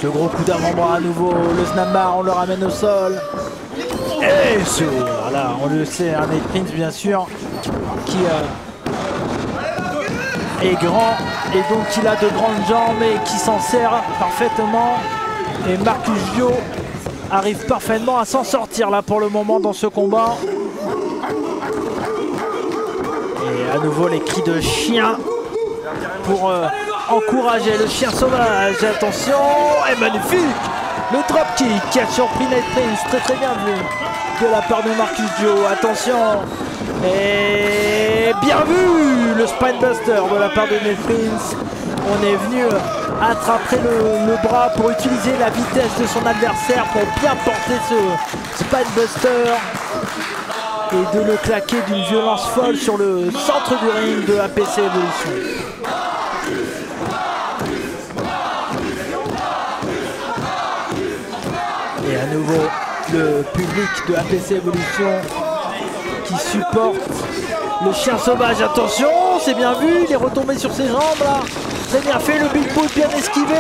ce gros coup d'avant-bras à nouveau. Le snapbar, on le ramène au sol. Et voilà, on le sait, un Nate Prince bien sûr qui est grand et donc il a de grandes jambes et qui s'en sert parfaitement. Et Marcus Gio arrive parfaitement à s'en sortir là pour le moment dans ce combat. Et à nouveau les cris de chien pour encourager le chien sauvage. Attention, et magnifique le dropkick qui a surpris Nate Prince, très très bien vu de la part de Marcus Gio. Attention, et bien vu le spinebuster de la part de Nate Prince. On est venu attraper le bras pour utiliser la vitesse de son adversaire pour bien porter ce spinebuster et de le claquer d'une violence folle sur le centre du ring de APC Evolution. Et à nouveau le public de APC Evolution qui supporte le chien sauvage. Attention, c'est bien vu, il est retombé sur ses jambes là. C'est bien fait, le big boot bien esquivé.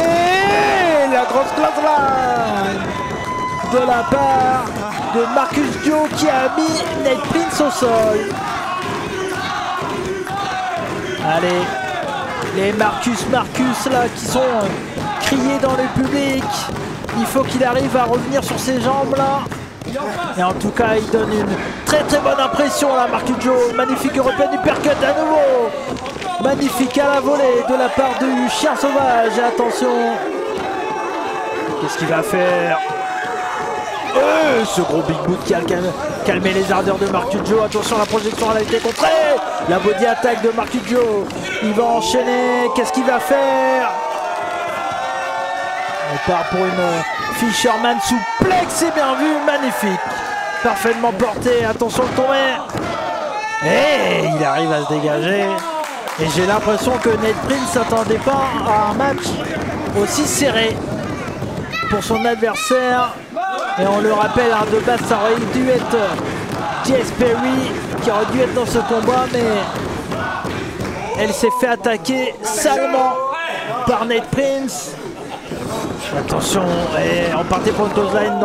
La grosse clothesline de la part de Marcus Gio qui a mis Nate Prince au sol. Allez, les Marcus là qui sont criés dans le public. Il faut qu'il arrive à revenir sur ses jambes là. Et en tout cas, il donne une très très bonne impression là, Marcus Gio. Magnifique européen uppercut à nouveau. Magnifique à la volée de la part du chien sauvage. Et attention, qu'est-ce qu'il va faire? Ce gros big boot qui a calmé les ardeurs de Marcus Gio. Attention, la projection elle a été contrée. La body attack de Marcus Gio. Il va enchaîner. Qu'est-ce qu'il va faire? On part pour une Fisherman suplex, c'est bien vu, magnifique. Parfaitement porté, attention le tomber. Et il arrive à se dégager. Et j'ai l'impression que Nate Prince s'attendait pas à un match aussi serré pour son adversaire. Et on le rappelle, de base ça aurait dû être Jess Perry qui aurait dû être dans ce combat, mais elle s'est fait attaquer salement par Nate Prince. Attention, et on partait pour une clothesline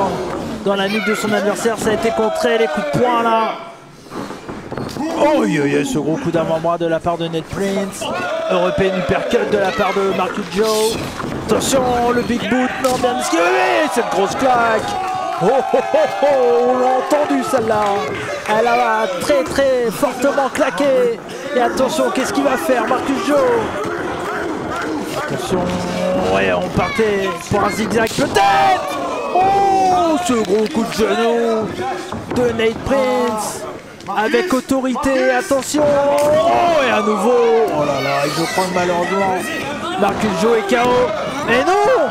dans la nuque de son adversaire, ça a été contré, les coups de poing là. Oh, ce gros coup d'avant-bras de la part de Nate Prince. Européen uppercut de la part de Marcus Gio. Attention, le big boot, non, bien esquivé, cette grosse claque. On l'a entendu celle-là. Elle a très très fortement claqué. Et attention, qu'est-ce qu'il va faire, Marcus Gio? Attention, ouais, on partait pour un zigzag peut-être. Oh, ce gros coup de genou de Nate Prince avec autorité. Attention, oh, et à nouveau, oh là là, il veut prendre malheureusement Marcus Gio est KO. Et non,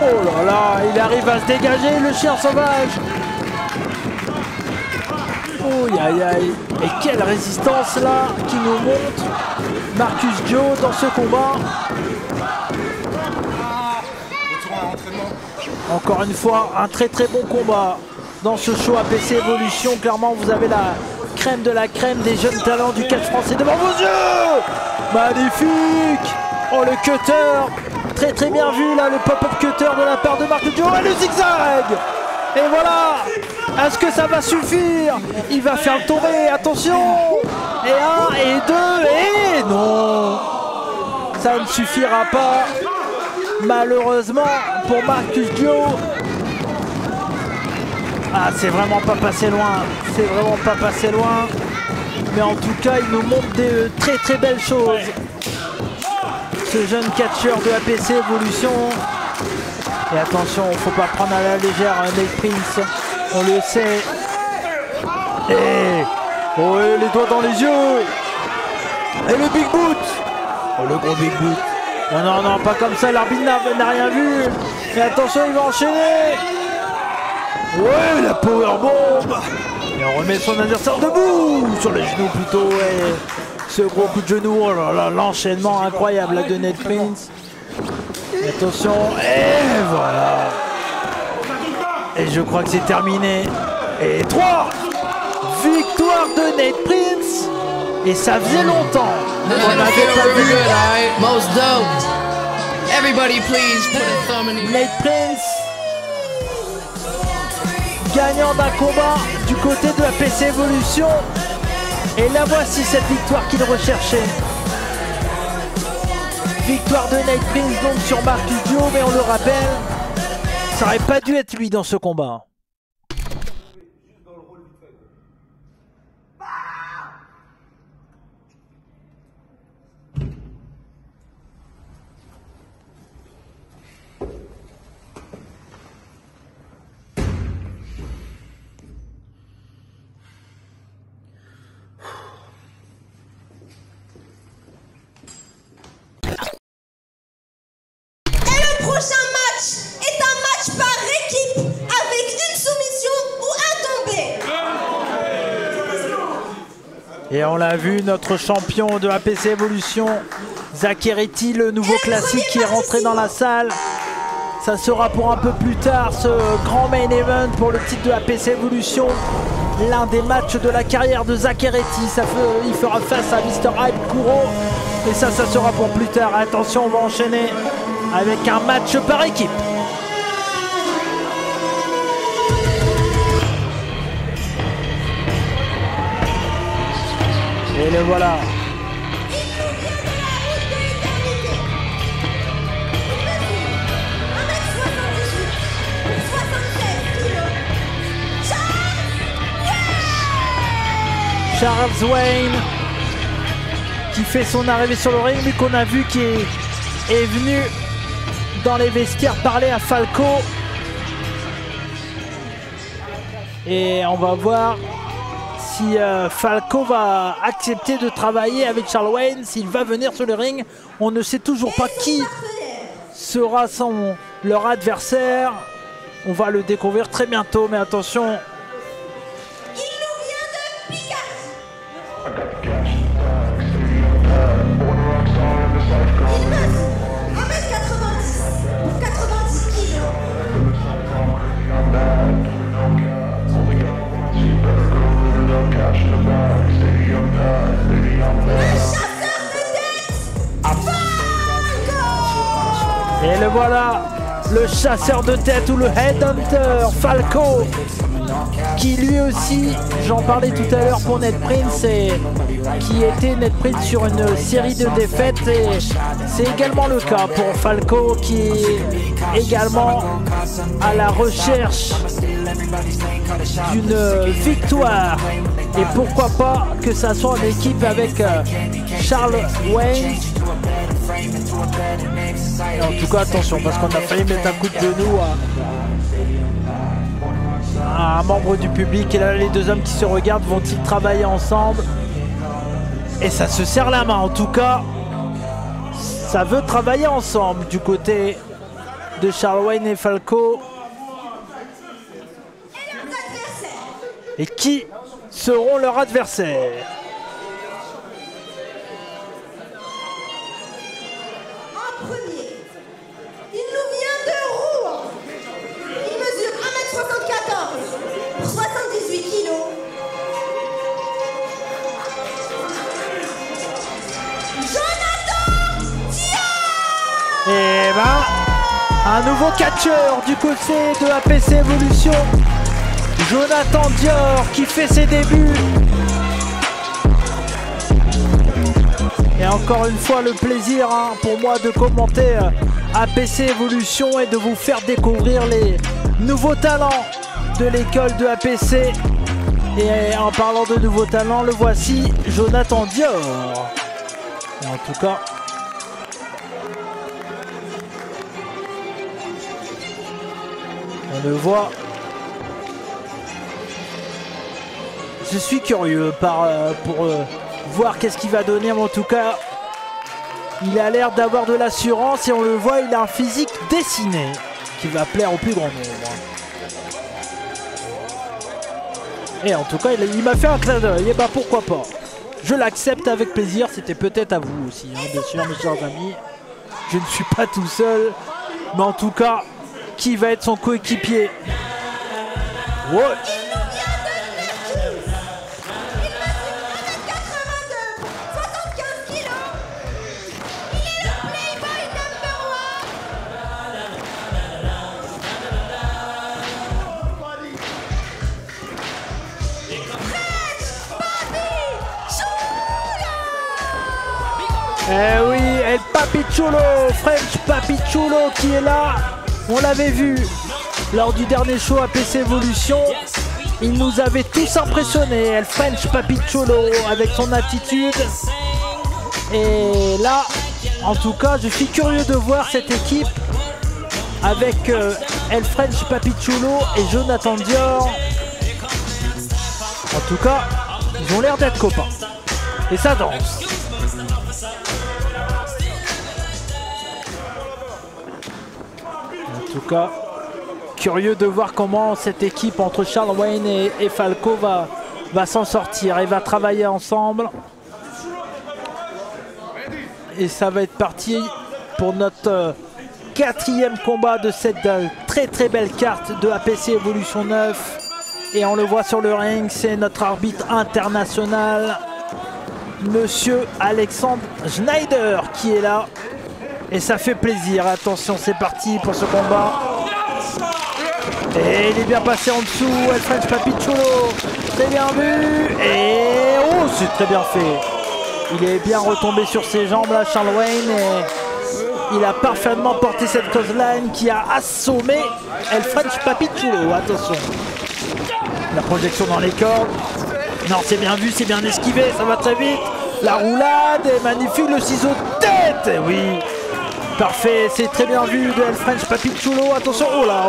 oh là là, il arrive à se dégager, le chien sauvage. Oh aïe aïe, et quelle résistance là qui nous montre Marcus Gio dans ce combat. Encore une fois, un très très bon combat dans ce show APC Evolution. Clairement, vous avez la crème de la crème des jeunes talents du catch français devant vos yeux. Magnifique. Oh, le cutter, très très bien vu là, le pop-up cutter de la part de Marcus Gio. Et le zigzag. Et voilà. Est-ce que ça va suffire? Il va faire le tomber, attention. Et un, et deux, et non. Ça ne suffira pas. Malheureusement pour Marcus Gio. Ah, c'est vraiment pas passé loin. C'est vraiment pas passé loin. Mais en tout cas, il nous montre des très très belles choses. Ce jeune catcheur de APC Evolution. Et attention, il ne faut pas prendre à la légère Nate Prince. On le sait. Et oh, les doigts dans les yeux. Et le big boot. Oh, le gros big boot. Non, non, non, pas comme ça, l'arbitre n'a rien vu. Et attention, il va enchaîner. Ouais, la powerbomb. Et on remet son adversaire debout. Sur les genoux plutôt, ouais. ce gros coup de genou. Oh là là, l'enchaînement incroyable là, de Nate Prince. Attention, et voilà. Et je crois que c'est terminé. Et 3 victoire de Nate Prince. Et ça faisait longtemps qu'on n'avait pas vu Nate Prince gagnant d'un combat du côté de la PC Evolution. Et la voici cette victoire qu'il recherchait. Victoire de Nate Prince donc sur Marcus Dio, mais on le rappelle, ça aurait pas dû être lui dans ce combat. Le prochain match est un match par équipe avec une soumission ou un tombé. Et on l'a vu, notre champion de APC Evolution, Zakherity, le nouveau classique qui est rentré dans la salle. Ça sera pour un peu plus tard ce grand main event pour le titre de APC Evolution. L'un des matchs de la carrière de Zakherity. Il fera face à Mr. Hype Kuro. Et ça sera pour plus tard. Attention, on va enchaîner avec un match par équipe. Et le voilà. Charles Wayne qui fait son arrivée sur le ring, lui qu'on a vu qui est venu dans les vestiaires parler à Falco. Et on va voir si Falco va accepter de travailler avec Charles Wayne, s'il va venir sur le ring. On ne sait toujours pas qui sera leur adversaire. On va le découvrir très bientôt, mais attention. Et le voilà, le chasseur de tête ou le headhunter Falco, qui lui aussi, j'en parlais tout à l'heure pour Nate Prince, et qui était Nate Prince sur une série de défaites, et c'est également le cas pour Falco qui est également à la recherche d'une victoire, et pourquoi pas que ça soit en équipe avec Charles Wayne. Et en tout cas attention, parce qu'on a failli mettre un coup de genou à un membre du public, et là les deux hommes qui se regardent, vont-ils travailler ensemble? Et ça se serre la main, en tout cas ça veut travailler ensemble du côté de Charles Wayne et Falco. Et qui seront leurs adversaires? En premier, il nous vient de Rouen. Il mesure 1m74 pour 78 kg. Jonathan Dior. Et ben, un nouveau catcheur du côté de APC Evolution. Jonathan Dior qui fait ses débuts. Et encore une fois le plaisir pour moi de commenter APC Evolution et de vous faire découvrir les nouveaux talents de l'école de APC. Et en parlant de nouveaux talents, le voici, Jonathan Dior. Et en tout cas, on le voit. Je suis curieux pour voir qu'est-ce qu'il va donner, mais en tout cas, il a l'air d'avoir de l'assurance et on le voit, il a un physique dessiné qui va plaire au plus grand nombre. Et en tout cas, il m'a fait un clin d'œil, et bah pourquoi pas. Je l'accepte avec plaisir. C'était peut-être à vous aussi, hein, bien sûr, mes chers amis. Je ne suis pas tout seul. Mais en tout cas, qui va être son coéquipier? Ouais. Eh oui, El Papichulo, French Papichulo qui est là. On l'avait vu lors du dernier show APC Evolution. Il nous avait tous impressionnés, El French Papichulo, avec son attitude. Et là, en tout cas, je suis curieux de voir cette équipe avec El French Papichulo et Jonathan Dior. En tout cas, ils ont l'air d'être copains. Et ça danse. En tout cas, curieux de voir comment cette équipe entre Charles Wayne et Falco va s'en sortir et va travailler ensemble. Et ça va être parti pour notre 4e combat de cette très très belle carte de APC Evolution 9. Et on le voit sur le ring, c'est notre arbitre international, Monsieur Alexandre Schneider, qui est là. Et ça fait plaisir. Attention, c'est parti pour ce combat. Et il est bien passé en dessous. El French Papichulo, très bien vu. Et oh, c'est très bien fait. Il est bien retombé sur ses jambes là, Charles Wayne. Et il a parfaitement porté cette clothesline qui a assommé El French Papichulo. Attention. La projection dans les cordes. Non, c'est bien vu, c'est bien esquivé, ça va très vite. La roulade est magnifique, le ciseau de tête. Oui. Parfait, c'est très bien vu de El French Papichulo. Attention, oh là,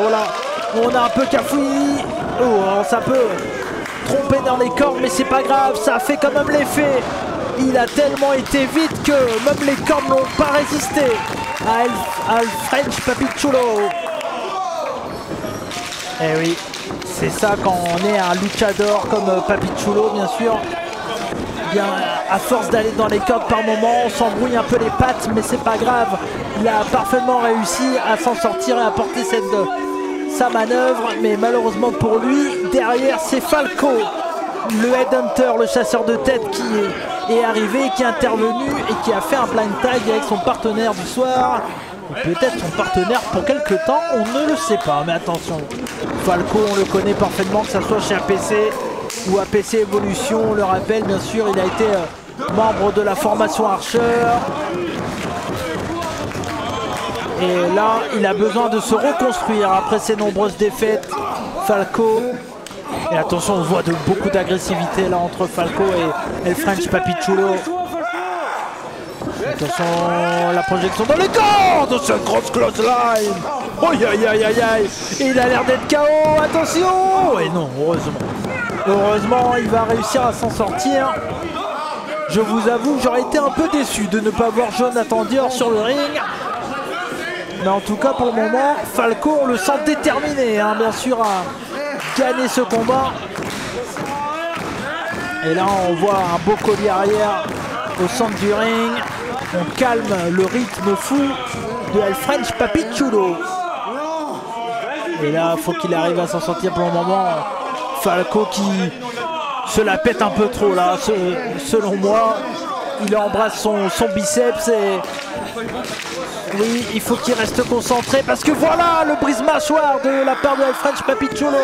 on a un peu cafouillis. Oh, ça peut tromper dans les cordes, mais c'est pas grave, ça a fait quand même l'effet. Il a tellement été vite que même les cordes n'ont pas résisté à El French Papichulo. Eh oui, c'est ça quand on est un luchador comme Papichulo, bien sûr. Bien, à force d'aller dans les cordes par moment, on s'embrouille un peu les pattes, mais c'est pas grave. Il a parfaitement réussi à s'en sortir et à porter sa manœuvre, mais malheureusement pour lui, derrière c'est Falco, le headhunter, le chasseur de tête qui est arrivé, qui est intervenu et qui a fait un blind tag avec son partenaire du soir. Peut-être son partenaire pour quelques temps, on ne le sait pas, mais attention, Falco on le connaît parfaitement, que ce soit chez APC ou APC Evolution, on le rappelle bien sûr, il a été membre de la formation Archer. Et là, il a besoin de se reconstruire après ses nombreuses défaites, Falco. Et attention, on voit beaucoup d'agressivité là entre Falco et El French Papichulo. Attention, la projection dans les cordes, cette grosse clothesline. Oh aïe aïe aïe aïe. Et il a l'air d'être KO, attention. Et non, heureusement, il va réussir à s'en sortir. Je vous avoue, j'aurais été un peu déçu de ne pas voir Jonathan Dior sur le ring. Mais en tout cas, pour le moment, Falco, on le sent déterminé, hein, bien sûr, à gagner ce combat. Et là, on voit un beau collier arrière au centre du ring. On calme le rythme fou de El French Papichulo. Et là, il faut qu'il arrive à s'en sortir pour le moment. Falco qui se la pète un peu trop là, selon moi. Il embrasse son biceps et... Oui, il faut qu'il reste concentré parce que voilà le brise-mâchoire de la part de El French Papichulo.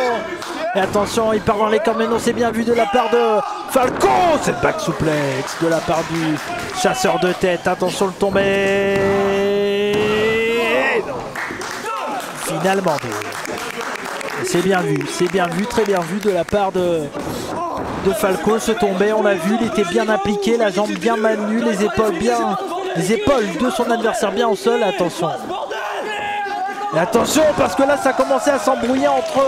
Et attention, il part dans les cordes, mais non, c'est bien vu de la part de Falco. Cette back suplex de la part du chasseur de tête. Attention, le tombé. Finalement, c'est bien vu, très bien vu de la part de Falco. Ce tombé, on l'a vu, il était bien appliqué, la jambe bien maintenue, les épaules de son adversaire bien au sol. Attention. Et attention, parce que là, ça commençait à s'embrouiller entre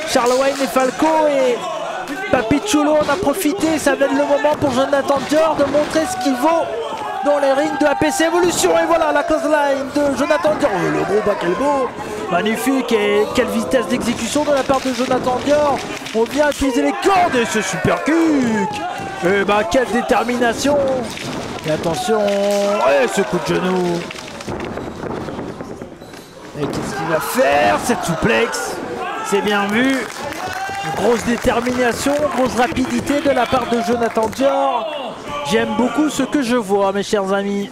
Charles Wayne et Falco. Et Papichulo en a profité. Ça va être le moment pour Jonathan Dior de montrer ce qu'il vaut dans les rings de APC Evolution. Et voilà la clothesline de Jonathan Dior. Le gros back elbow. Magnifique. Et quelle vitesse d'exécution de la part de Jonathan Dior. On vient utiliser les cordes et ce super kick. Et bah quelle détermination. Et attention, et ce coup de genou. Et qu'est-ce qu'il va faire? Cette souplex. C'est bien vu. Une grosse détermination, grosse rapidité de la part de Jonathan Dior. J'aime beaucoup ce que je vois, mes chers amis.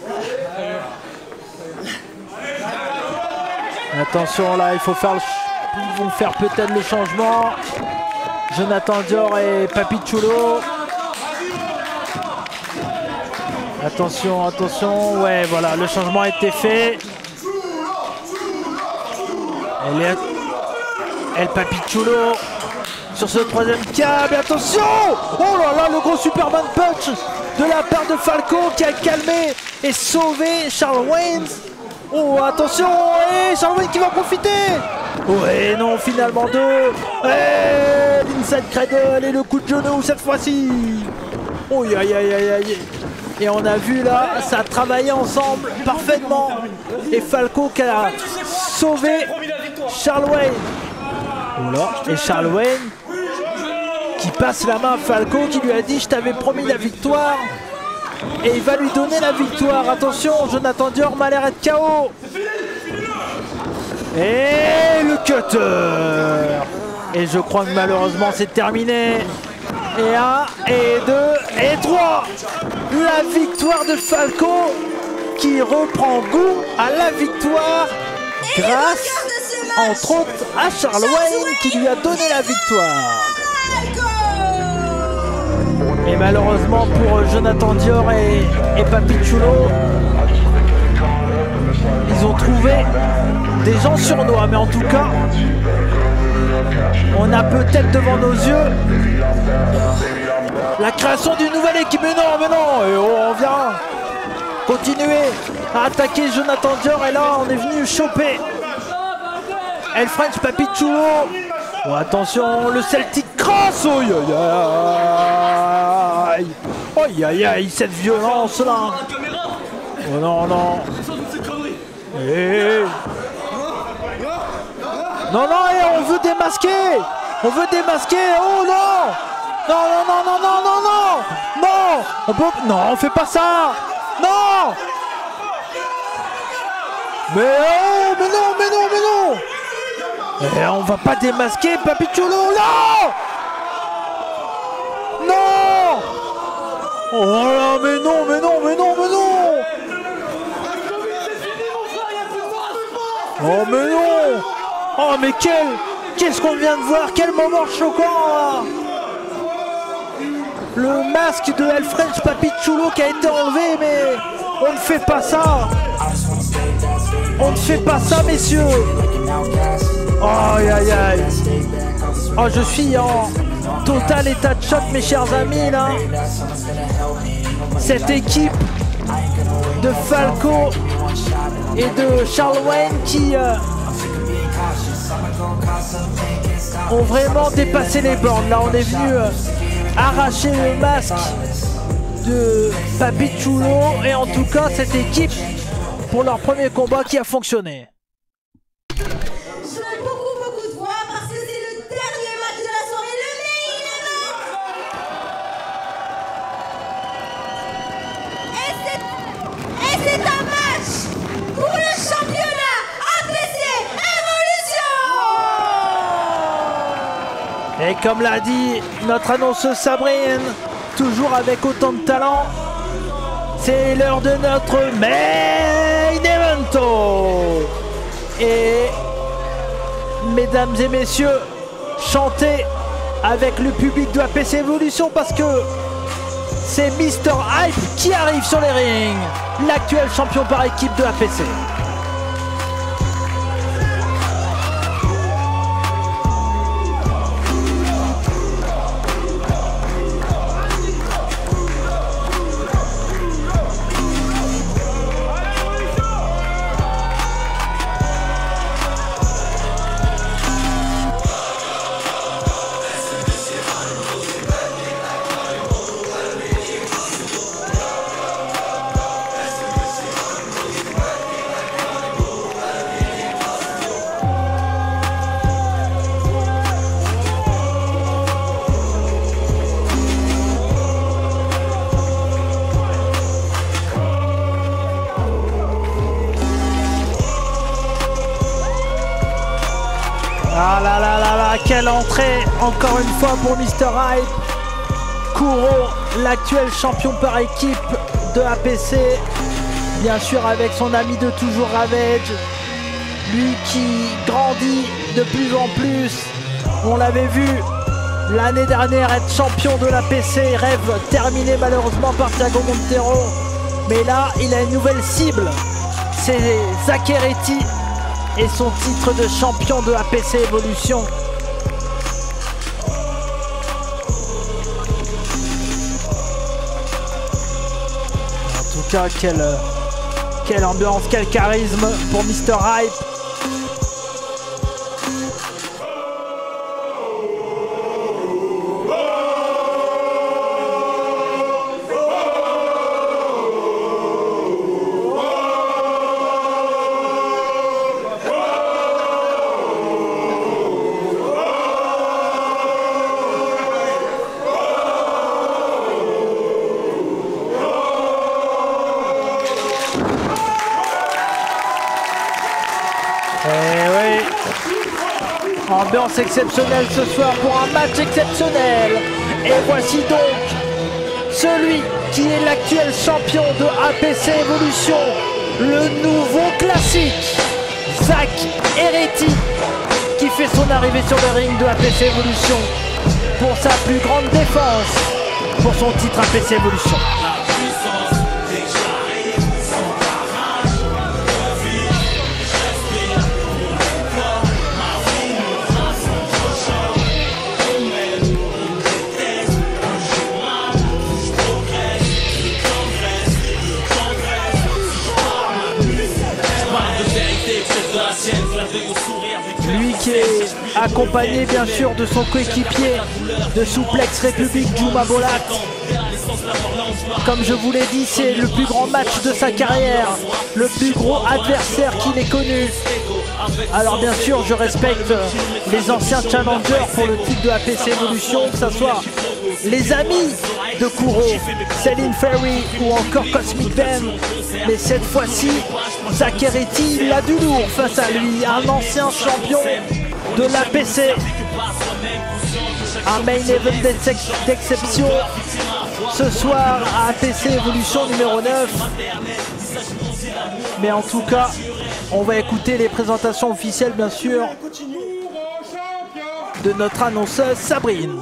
Attention là, il faut faire ils vont faire peut-être le changement. Jonathan Dior et Papichulo. Attention, attention. Ouais, voilà, le changement a été fait. El Papichulo sur ce troisième câble. Attention! Oh là là, le gros Superman Punch de la part de Falco qui a calmé et sauvé Charles Wayne. Oh, attention! Et Charles Wayne qui va profiter! Ouais, non, finalement deux. Et l'inside cradle et le coup de genou cette fois-ci. Oh, aïe, aïe, aïe, aïe. Et on a vu là, ça a travaillé ensemble parfaitement. Et Falco qui a sauvé Charles Wayne. Voilà. Et Charles Wayne qui passe la main à Falco qui lui a dit je t'avais promis la victoire. Et il va lui donner la victoire. Attention, Jonathan Dior m'a l'air d'être KO. Et le cutter. Et je crois que malheureusement c'est terminé. Et 1, et 2, et 3. La victoire de Falco qui reprend goût à la victoire grâce entre autres à Charles Wayne qui lui a donné la victoire. Et malheureusement pour Jonathan Dior et Papichulo, ils ont trouvé des gens surnois, mais en tout cas, on a peut-être devant nos yeux la création d'une nouvelle équipe. Mais non, et on vient continuer à attaquer Jonathan Dior et là on est venu choper El French Papichulo. Oh, attention, le Celtic Cross. Oh, aïe, aïe, aïe, cette violence là. Oh non, non. Et... Non, et on veut démasquer. On veut démasquer. Oh non. Non, on peut... Non, on fait pas ça. Non. Mais non. Et on va pas démasquer Papichulo. Non. Oh là, mais non. Oh mais non. Oh mais qu'est-ce qu'on vient de voir. Quel moment choquant là. Le masque de El French Papichulo qui a été enlevé, mais on ne fait pas ça. On ne fait pas ça, messieurs. Aïe, aïe, aïe. Oh, je suis en total état de choc, mes chers amis, là. Cette équipe de Falco et de Charles Wayne qui ont vraiment dépassé les bornes. Là, on est venu arracher le masque de Papichulo et en tout cas, cette équipe pour leur premier combat qui a fonctionné. Je veux beaucoup de voix parce que c'est le dernier match de la soirée, le main event. Et c'est un match pour le championnat APC Evolution. Et comme l'a dit notre annonceuse Sabrine, toujours avec autant de talent, c'est l'heure de notre main evento. Et mesdames et messieurs, chantez avec le public de APC Evolution parce que c'est Mr. Hype qui arrive sur les rings, l'actuel champion par équipe de APC. là, quelle entrée encore une fois pour Mr. Hype. Kuro, l'actuel champion par équipe de APC, bien sûr avec son ami de toujours Ravage, lui qui grandit de plus en plus. On l'avait vu l'année dernière être champion de l'APC, rêve terminé malheureusement par Thiago Montero, mais là il a une nouvelle cible, c'est Zakeretti et son titre de champion de APC Evolution. En tout cas, quelle ambiance, quel charisme pour Mr. Hype. Ambiance exceptionnelle ce soir pour un match exceptionnel. Et voici donc celui qui est l'actuel champion de APC Evolution, le nouveau classique, Zakeretti, qui fait son arrivée sur le ring de APC Evolution pour sa plus grande défense pour son titre APC Evolution. Lui qui est accompagné bien sûr de son coéquipier de Souplex République, Juma Bolat. Comme je vous l'ai dit, c'est le plus grand match de sa carrière, le plus gros adversaire qu'il ait connu. Alors bien sûr, je respecte les anciens challengers pour le titre de APC Evolution, que ce soit les amis de Kuro, Céline Ferry ou encore Cosmic Ben. Mais cette fois-ci, Zakeretti, il a du lourd face à lui, un ancien champion de l'APC. Un main event d'exception ce soir à APC Evolution numéro 9. Mais en tout cas, on va écouter les présentations officielles bien sûr de notre annonceuse Sabrine.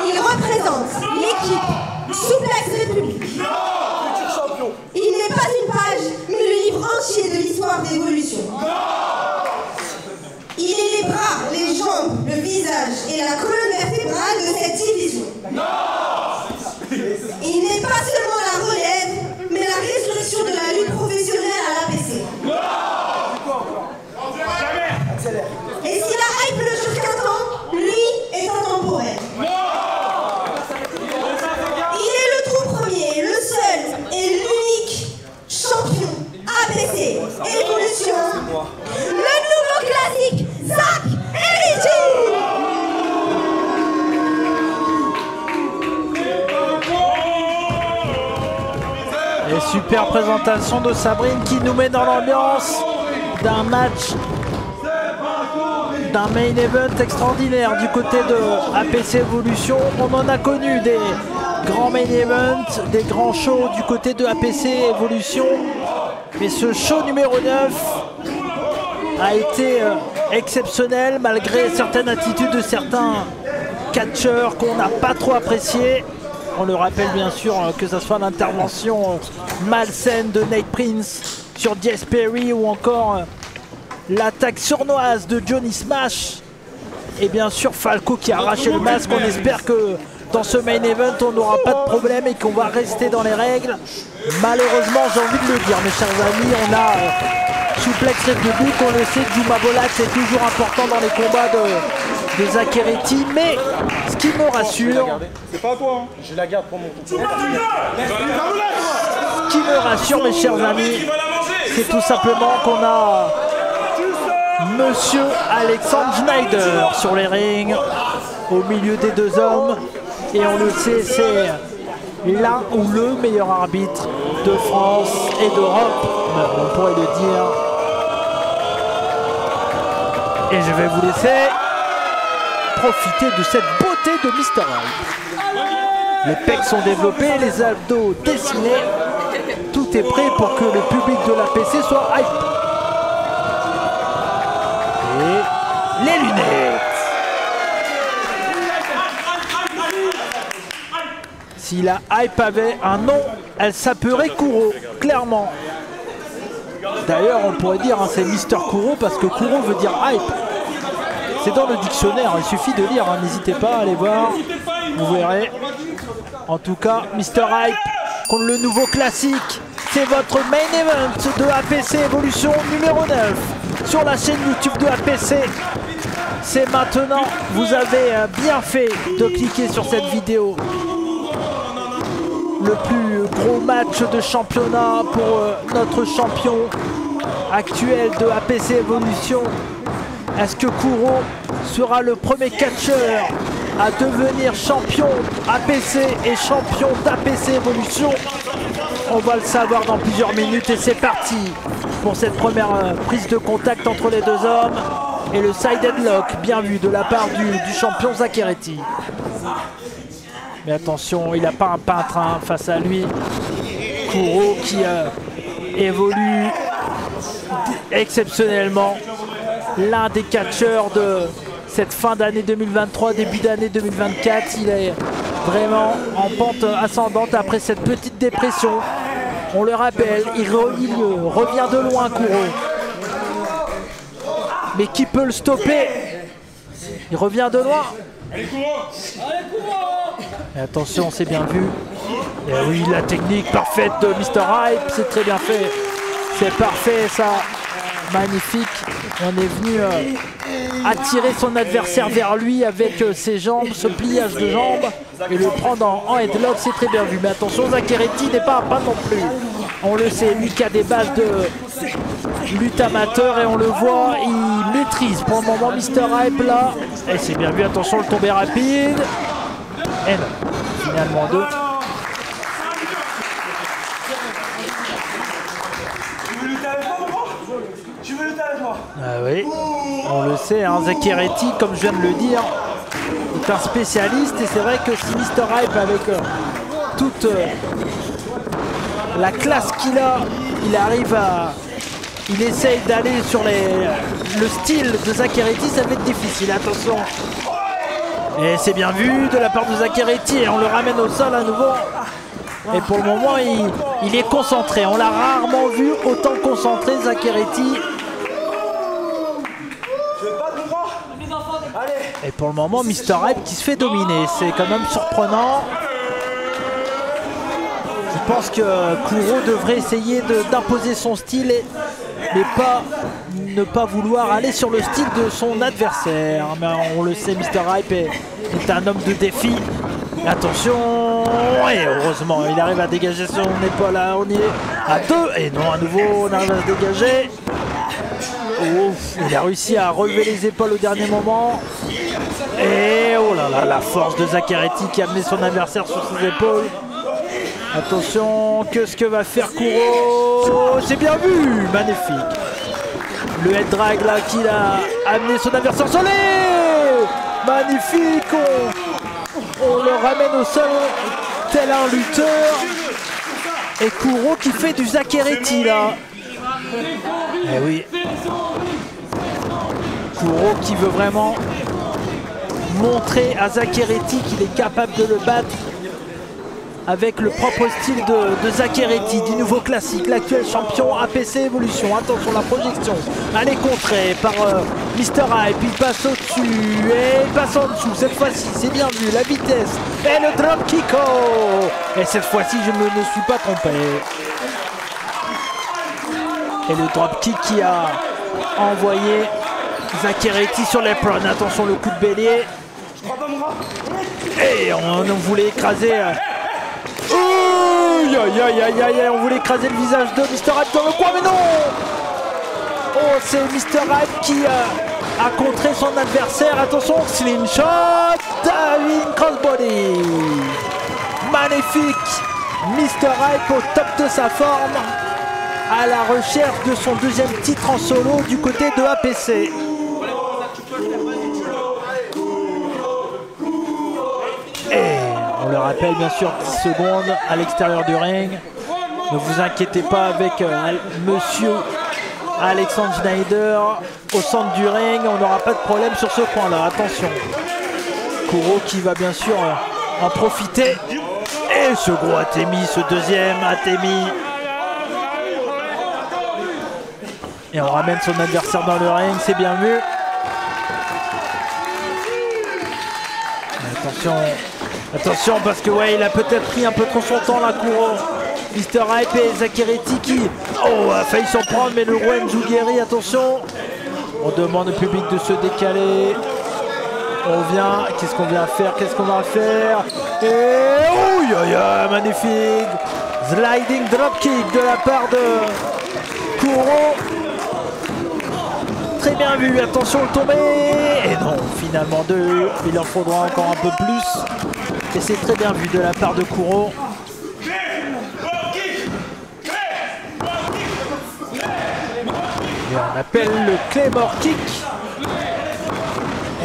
Il représente l'équipe Souplex République. Il n'est pas une page, mais le livre entier de l'histoire d'évolution. Il est les bras, les jambes, le visage et la colonne vertébrale de cette division. Il n'est pas seulement la relève, mais la résurrection de la lutte professionnelle à l'APC. Et si la hype le jour 4 ans, lui est intemporel. Et super présentation de Sabrine qui nous met dans l'ambiance d'un match, d'un main event extraordinaire du côté de APC Evolution. On en a connu des grands main events, des grands shows du côté de APC Evolution. Mais ce show numéro 9 a été exceptionnel malgré certaines attitudes de certains catcheurs qu'on n'a pas trop apprécié. On le rappelle bien sûr que ce soit l'intervention malsaine de Nate Prince sur Jess Perry ou encore l'attaque sournoise de Johnny Smash. Et bien sûr Falco qui a arraché le masque. On espère que dans ce main event on n'aura pas de problème et qu'on va rester dans les règles. Malheureusement j'ai envie de le dire mes chers amis, on a Suplex République, on le sait, Juma Bolak c'est toujours important dans les combats de Zacheretti, mais ce qui me rassure, c'est pas à toi, hein. Je la garde pour mon compte. Ce qui me rassure mes chers amis, c'est tout simplement qu'on a Monsieur Alexandre Schneider sur les rings, au milieu des deux hommes, et on le sait, c'est l'un ou le meilleur arbitre de France et d'Europe, on pourrait le dire. Et je vais vous laisser profiter de cette beauté de Mr. Hype. Les pecs sont développés, les abdos dessinés. Tout est prêt pour que le public de l'APC soit hype. Et les lunettes. Si la hype avait un nom, elle s'appellerait Kuro, clairement. D'ailleurs, on pourrait dire hein, c'est Mister Kuro parce que Kuro veut dire hype. C'est dans le dictionnaire, il suffit de lire, hein. N'hésitez pas à aller voir, vous verrez. En tout cas, Mr. Hype contre le nouveau classique. C'est votre main event de APC Evolution numéro 9 sur la chaîne YouTube de APC. C'est maintenant, vous avez bien fait de cliquer sur cette vidéo. Le plus gros match de championnat pour notre champion actuel de APC Evolution. Est-ce que Kuro sera le premier catcheur à devenir champion APC et champion d'APC Evolution? On va le savoir dans plusieurs minutes et c'est parti pour cette première prise de contact entre les deux hommes. Et le side headlock bien vu de la part du champion Zacheretti. Mais attention, il n'a pas un peintre hein, face à lui. Kuro qui évolue exceptionnellement. L'un des catcheurs de cette fin d'année 2023, début d'année 2024. Il est vraiment en pente ascendante après cette petite dépression. On le rappelle, il revient de loin, Kuro. Mais qui peut le stopper? Il revient de loin. Et attention, c'est bien vu. Et oui, la technique parfaite de Mr. Hype, c'est très bien fait. C'est parfait, ça. Magnifique. On est venu attirer son adversaire vers lui avec ses jambes, ce pliage de jambes, et le prendre en headlock, c'est très bien vu. Mais attention, Zacheretti n'est pas à pas non plus. On le sait, lui qui a des bases de lutte amateur et on le voit, il maîtrise pour le moment Mr. Hype là. Et c'est bien vu, attention, le tombé rapide. Et non, finalement deux. Ah oui, on le sait, hein, Zacheretti, comme je viens de le dire, est un spécialiste. Et c'est vrai que si Mr. Hype, avec toute la classe qu'il a, il arrive à... Il essaye d'aller sur le style de Zacheretti, ça va être difficile, attention. Et c'est bien vu de la part de Zacheretti et on le ramène au sol à nouveau. Et pour le moment, il est concentré. On l'a rarement vu autant concentré, Zacheretti. Et pour le moment, Mr. Hype qui se fait dominer. C'est quand même surprenant. Je pense que Kuro devrait essayer d'imposer son style et ne pas vouloir aller sur le style de son adversaire. Mais on le sait, Mr. Hype est un homme de défi. Attention, et heureusement, il arrive à dégager son épaule. Là, on y est à deux. Et non, à nouveau, on arrive à se dégager. Oh, il a réussi à relever les épaules au dernier moment. Et oh là là, la force de Zacheretti qui a amené son adversaire sur ses épaules. Attention, qu'est-ce que va faire Kuro? C'est bien vu, magnifique. Le head drag là qu'il a amené son adversaire sur les... Magnifique, on le ramène au sol tel un lutteur. Et Kuro qui fait du Zacheretti là. Eh oui. Kuro qui veut vraiment montrer à Zacheretti qu'il est capable de le battre avec le propre style de Zacheretti, du nouveau classique, l'actuel champion APC Evolution. Attention, la projection, elle est contrée par Mr. Hype, il passe au-dessus et il passe en dessous. Cette fois-ci, c'est bien vu, la vitesse et le drop kick. Et cette fois-ci, je ne me suis pas trompé. Et le drop kick qui a envoyé Zacheretti sur l'apron. Attention, le coup de bélier. Et on voulait écraser... on voulait écraser le visage de Mr. Hype dans le coin, mais non. Oh, c'est Mr. Hype qui a contré son adversaire. Attention, slingshot, diving crossbody. Magnifique. Mr. Hype au top de sa forme, à la recherche de son deuxième titre en solo du côté de APC. Et on le rappelle, bien sûr, 10 secondes à l'extérieur du ring. Ne vous inquiétez pas avec monsieur Alexandre Schneider au centre du ring. On n'aura pas de problème sur ce point-là. Attention. Kuro qui va bien sûr en profiter. Et ce gros Atemi, ce deuxième Atemi. Et on ramène son adversaire dans le ring. C'est bien vu. Attention. Attention parce que ouais, il a peut-être pris un peu trop son temps là, Kuro. Mr. Hype et Zacheretti qui a failli s'en prendre, mais le roi Nzugeri, attention. On demande au public de se décaler. On vient, qu'est-ce qu'on vient faire? Qu'est-ce qu'on va faire? Et magnifique sliding dropkick de la part de Kuro. Très bien vu, attention le tombé. Et non, finalement deux, il en faudra encore un peu plus. Et c'est très bien vu de la part de Kuro. Et on appelle le Claymore Kick.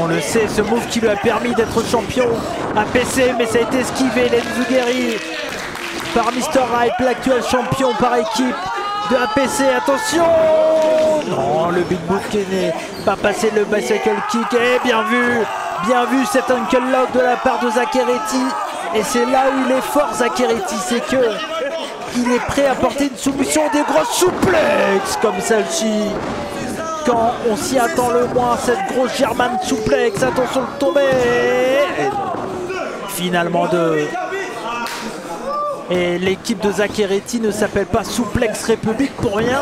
On le sait, ce move qui lui a permis d'être champion APC, mais ça a été esquivé, l'Enzugeri, par Mr. Hype, l'actuel champion par équipe de APC. Attention! Non, le Big Boot qui n'est pas passé, le Bicycle Kick. Et bien vu cet Ankle Lock de la part de Zacheretti. Et c'est là où il est fort, Zacheretti, c'est que il est prêt à porter une soumission, des grosses souplexes comme celle-ci. Quand on s'y attend le moins, cette grosse German souplex. Attention le tomber. Finalement deux. Et l'équipe de Zacheretti ne s'appelle pas Souplex République pour rien.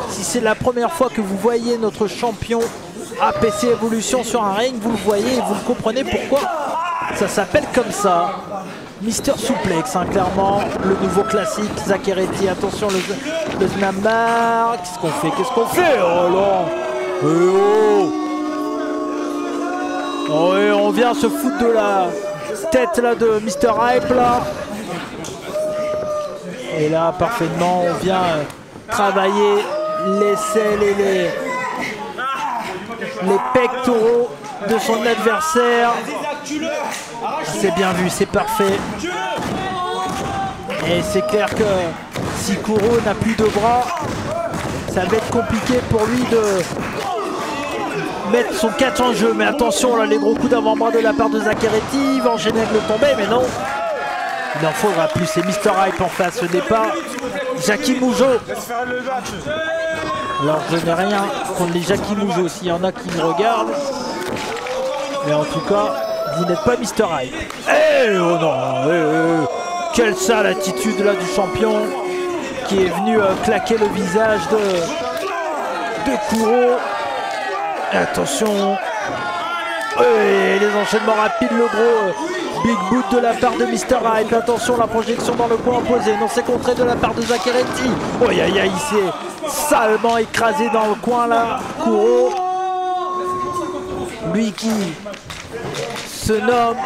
Si c'est la première fois que vous voyez notre champion APC Evolution sur un ring, vous le voyez et vous le comprenez pourquoi ça s'appelle comme ça. Mister Souplex, hein, clairement, le nouveau classique. Zacheretti, attention le snapback. Qu'est-ce qu'on fait? Qu'est-ce qu'on fait? Oh là! Oh, et on vient se foutre de la tête là de Mr. Hype là. Et là, parfaitement, on vient travailler les selles et les pectoraux de son adversaire. C'est bien vu, c'est parfait. Et c'est clair que si Kuro n'a plus de bras, ça va être compliqué pour lui de mettre son catch en jeu. Mais attention, là, les gros coups d'avant-bras de la part de Zacheretti. Il va enchaîner avec le tombé, mais non. Il en faudra plus. C'est Mr. Hype en face. Ce n'est pas Jackie Moujo. Alors, je n'ai rien contre les Jackie Moujo. S'il y en a qui me regardent. Mais en tout cas, vous n'êtes pas Mr. Hype. Eh oh non, quelle sale attitude là du champion qui est venu claquer le visage de Kuro. Et attention. Et les enchaînements rapides, le gros Big Boot de la part de Mr. Hype. Attention, la projection dans le coin opposé. Non, c'est contré de la part de Zacheretti. Oh, il s'est salement écrasé dans le coin là. Kuro. Lui qui se nomme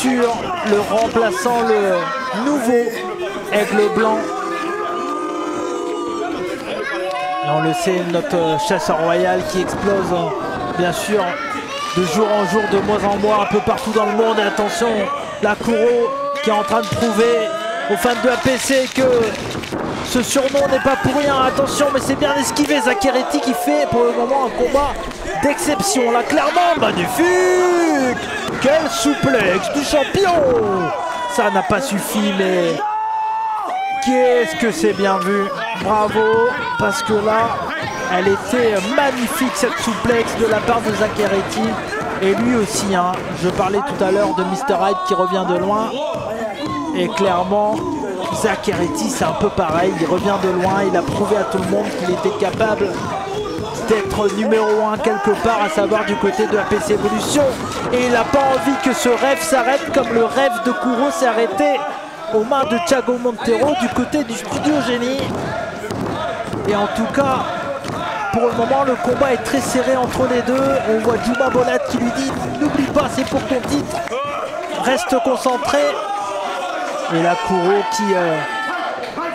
sûr le remplaçant, le nouveau Aigle Blanc. Et on le sait, notre chasseur royal qui explose bien sûr de jour en jour, de mois en mois, un peu partout dans le monde. Et attention, la Kuro qui est en train de prouver aux fans de APC que ce surnom n'est pas pour rien. Attention, mais c'est bien esquivé. Zaccheretti qui fait pour le moment un combat d'exception. Là, clairement, magnifique. Quel souplex du champion. Ça n'a pas suffi, mais qu'est-ce que c'est bien vu. Bravo, parce que là, elle était magnifique cette souplex de la part de Zaccheretti. Et lui aussi, hein. Je parlais tout à l'heure de Mr. Hype qui revient de loin. Et clairement, Zaccheretti, c'est un peu pareil. Il revient de loin. Il a prouvé à tout le monde qu'il était capable d'être numéro 1 quelque part, à savoir du côté de APC Evolution. Et il n'a pas envie que ce rêve s'arrête comme le rêve de Kuro s'est arrêté aux mains de Thiago Montero du côté du Studio Génie. Et en tout cas, pour le moment, le combat est très serré entre les deux. On voit Juma Bolat qui lui dit « N'oublie pas, c'est pour ton titre. Reste concentré. » Et la Kuro qui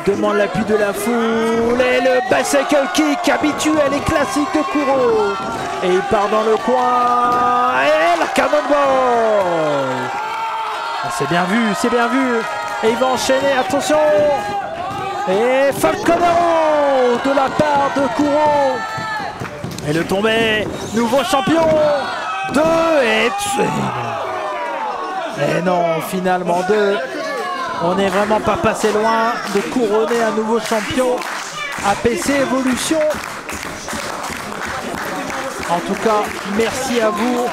demande l'appui de la foule. Et le bicycle kick habituel et classique de Kuro. Et il part dans le coin. Et la cannonball. C'est bien vu, c'est bien vu. Et il va enchaîner, attention. Et Falconero de la part de Kuro. Et le tombé, nouveau champion. 2 et... Et non, finalement 2. On n'est vraiment pas passé loin de couronner un nouveau champion APC Evolution. En tout cas, merci à vous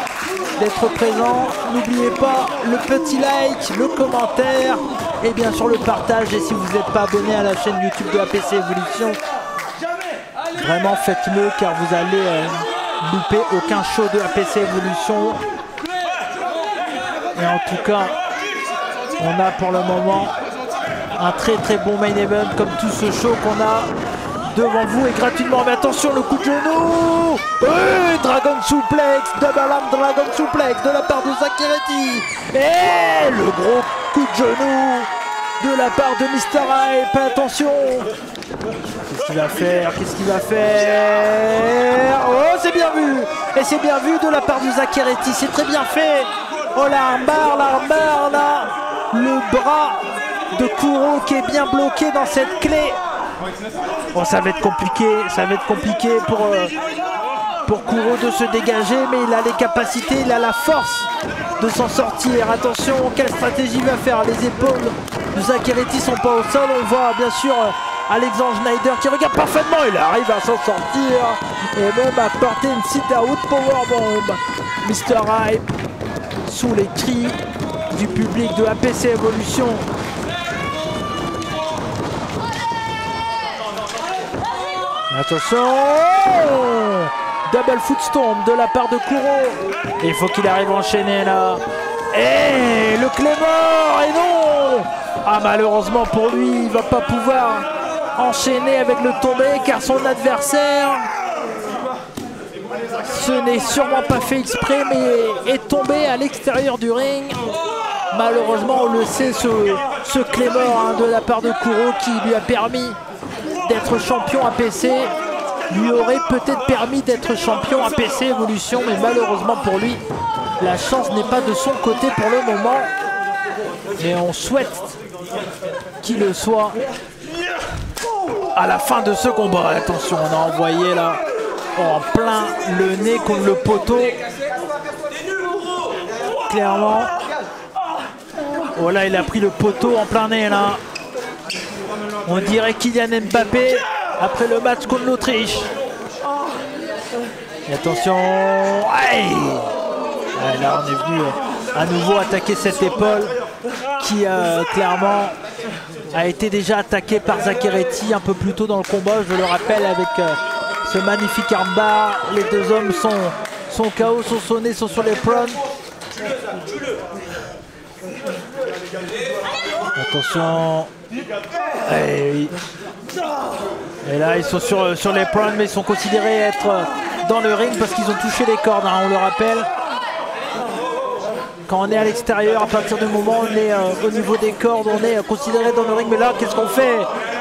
d'être présents. N'oubliez pas le petit like, le commentaire et bien sûr le partage. Et si vous n'êtes pas abonné à la chaîne YouTube de APC Evolution, vraiment faites-le car vous allez louper aucun show de APC Evolution. Et en tout cas, on a pour le moment un très très bon main event comme tout ce show qu'on a devant vous et gratuitement. Mais attention, le coup de genou. Dragon Suplex, double arm Dragon Suplex de la part de Zaccheretti. Et le gros coup de genou de la part de Mr. Hype. Attention. Qu'est-ce qu'il va faire? Qu'est-ce qu'il va faire? Oh, c'est bien vu. Et c'est bien vu de la part de Zaccheretti. C'est très bien fait. Oh, l'armbar là. Le bras de Kuro qui est bien bloqué dans cette clé. Oh, ça va être compliqué pour Kuro de se dégager, mais il a les capacités, il a la force de s'en sortir. Attention, quelle stratégie il va faire? Les épaules de Zaccheretti sont pas au sol. On voit bien sûr Alexandre Schneider qui regarde parfaitement. Il arrive à s'en sortir et même à porter une sit-out powerbomb. Mr. Hype sous les cris du public de APC Evolution. Attention, double footstomp de la part de Kuro. Et il faut qu'il arrive à enchaîner là. Et le Claymore, et non. Ah, malheureusement pour lui, il va pas pouvoir enchaîner avec le tombé car son adversaire, ce n'est sûrement pas fait exprès, mais est tombé à l'extérieur du ring. Malheureusement, on le sait, ce Claymore de la part de Kuro qui lui a permis d'être champion APC, lui aurait peut-être permis d'être champion APC Evolution, mais malheureusement pour lui, la chance n'est pas de son côté pour le moment. Mais on souhaite qu'il le soit à la fin de ce combat. Attention, on a envoyé là en plein le nez contre le poteau. Clairement. Oh là, il a pris le poteau en plein nez là. On dirait Kylian Mbappé après le match contre l'Autriche. Et attention. Aïe. Ouais, là, on est venu à nouveau attaquer cette épaule qui clairement a été déjà attaquée par Zaccheretti un peu plus tôt dans le combat. Je le rappelle avec ce magnifique armbar. Les deux hommes sont KO, sont sonnés, sont sur les prônes. Attention. Et là ils sont sur les prônes, mais ils sont considérés être dans le ring parce qu'ils ont touché les cordes, hein, on le rappelle. Quand on est à l'extérieur, à partir du moment où on est au niveau des cordes, on est considéré dans le ring. Mais là, qu'est-ce qu'on fait?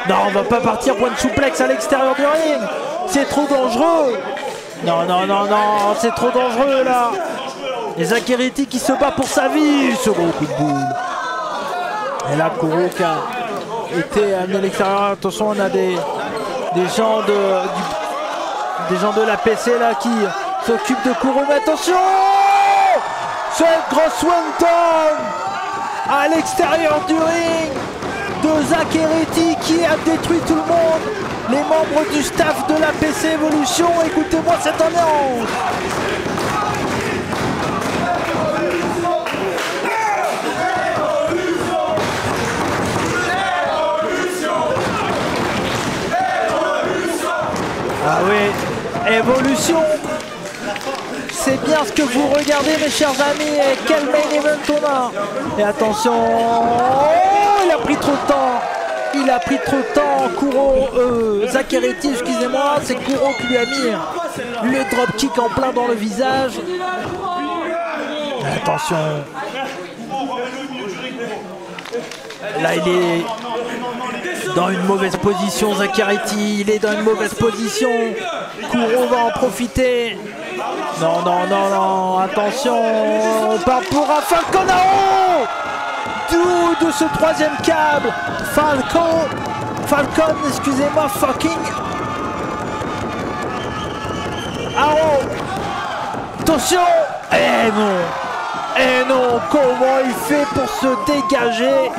Non, on va pas partir pour une souplex à l'extérieur du ring. C'est trop dangereux. Non, non, non, non, c'est trop dangereux là. Et Zakherity qui se bat pour sa vie. Ce gros coup de boule. Et là, Kuro qui a été amené à l'extérieur. Attention, on a des gens de la PC là qui s'occupent de Kuro. Mais attention, cette grosse swanton à l'extérieur du ring de Zakherity qui a détruit tout le monde. Les membres du staff de la PC Evolution, écoutez-moi cette ambiance. Ah oui, Evolution. C'est bien ce que vous regardez mes chers amis. Et quel main event on a. Et attention, oh, il a pris trop de temps. Il a pris trop de temps, Kuro, Zakherity, excusez-moi, c'est Kuro qui lui a mis le dropkick en plein dans le visage. Attention. Là, il est dans une mauvaise position, Zakherity, il est dans une mauvaise position. Kuro va en profiter. Non, non, non, non, attention, on part pour un Falcon Arrow de ce troisième câble. Falcon, excusez-moi, fucking Arrow. Attention. Eh non, comment il fait pour se dégager?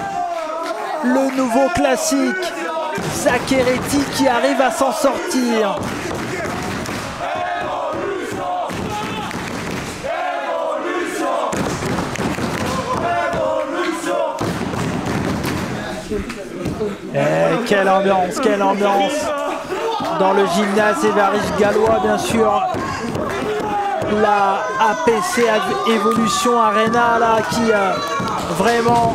Le nouveau classique, Zakherity qui arrive à s'en sortir. Et quelle ambiance dans le gymnase Évariste Galois, bien sûr. La APC Evolution Arena là qui vraiment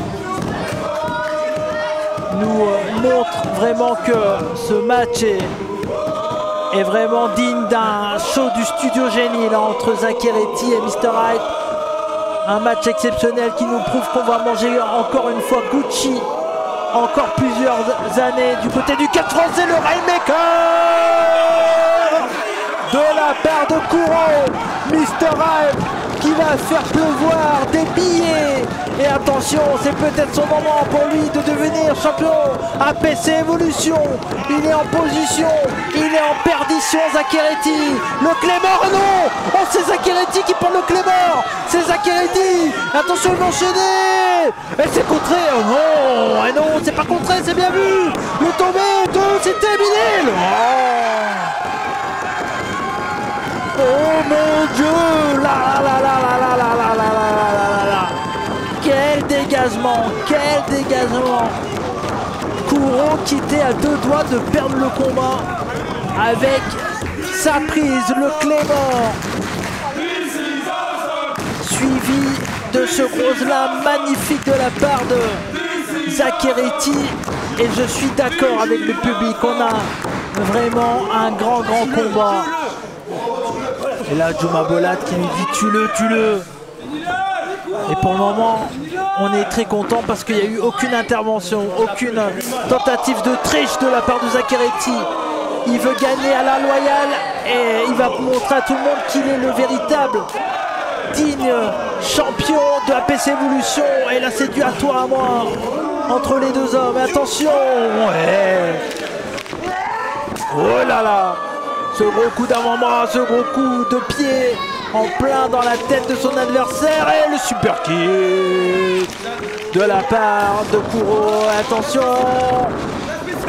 nous montre vraiment que ce match est vraiment digne d'un show du Studio Génie là, entre Zakherity et Mr. Hype. Un match exceptionnel qui nous prouve qu'on va manger encore une fois Gucci. Encore plusieurs années du côté du 4 français, le Rainmaker de la part de Kuro, Mr. Hype qui va faire pleuvoir des billets. Et attention, c'est peut-être son moment pour lui de devenir champion APC Evolution. Il est en position, il est en perdition, Zakherity. Le Claymore, non. Oh, c'est Zakherity qui prend le Claymore. C'est Zakherity. Attention, il va enchaîner. Et c'est contré. Oh non, et non, c'est pas contré, c'est bien vu. Le tombé, c'est terminé. Oh mon Dieu, là. Quel dégagement. Kuro qui était à deux doigts de perdre le combat avec sa prise, le Claymore. Suivi de ce gros slam magnifique de la part de Zakherity. Et je suis d'accord avec le public, on a vraiment un grand combat. Et là, Juma Bolat qui lui dit tue-le. Et pour le moment, on est très content parce qu'il n'y a eu aucune intervention, aucune tentative de triche de la part de Zakherity. Il veut gagner à la loyale et il va montrer à tout le monde qu'il est le véritable digne champion de la PC Evolution. Et là, c'est du à toi à moi entre les deux hommes. Et attention, oh là là. Ce gros coup d'avant-bras, ce gros coup de pied en plein dans la tête de son adversaire. Et le super kick de la part de Kuro. Attention.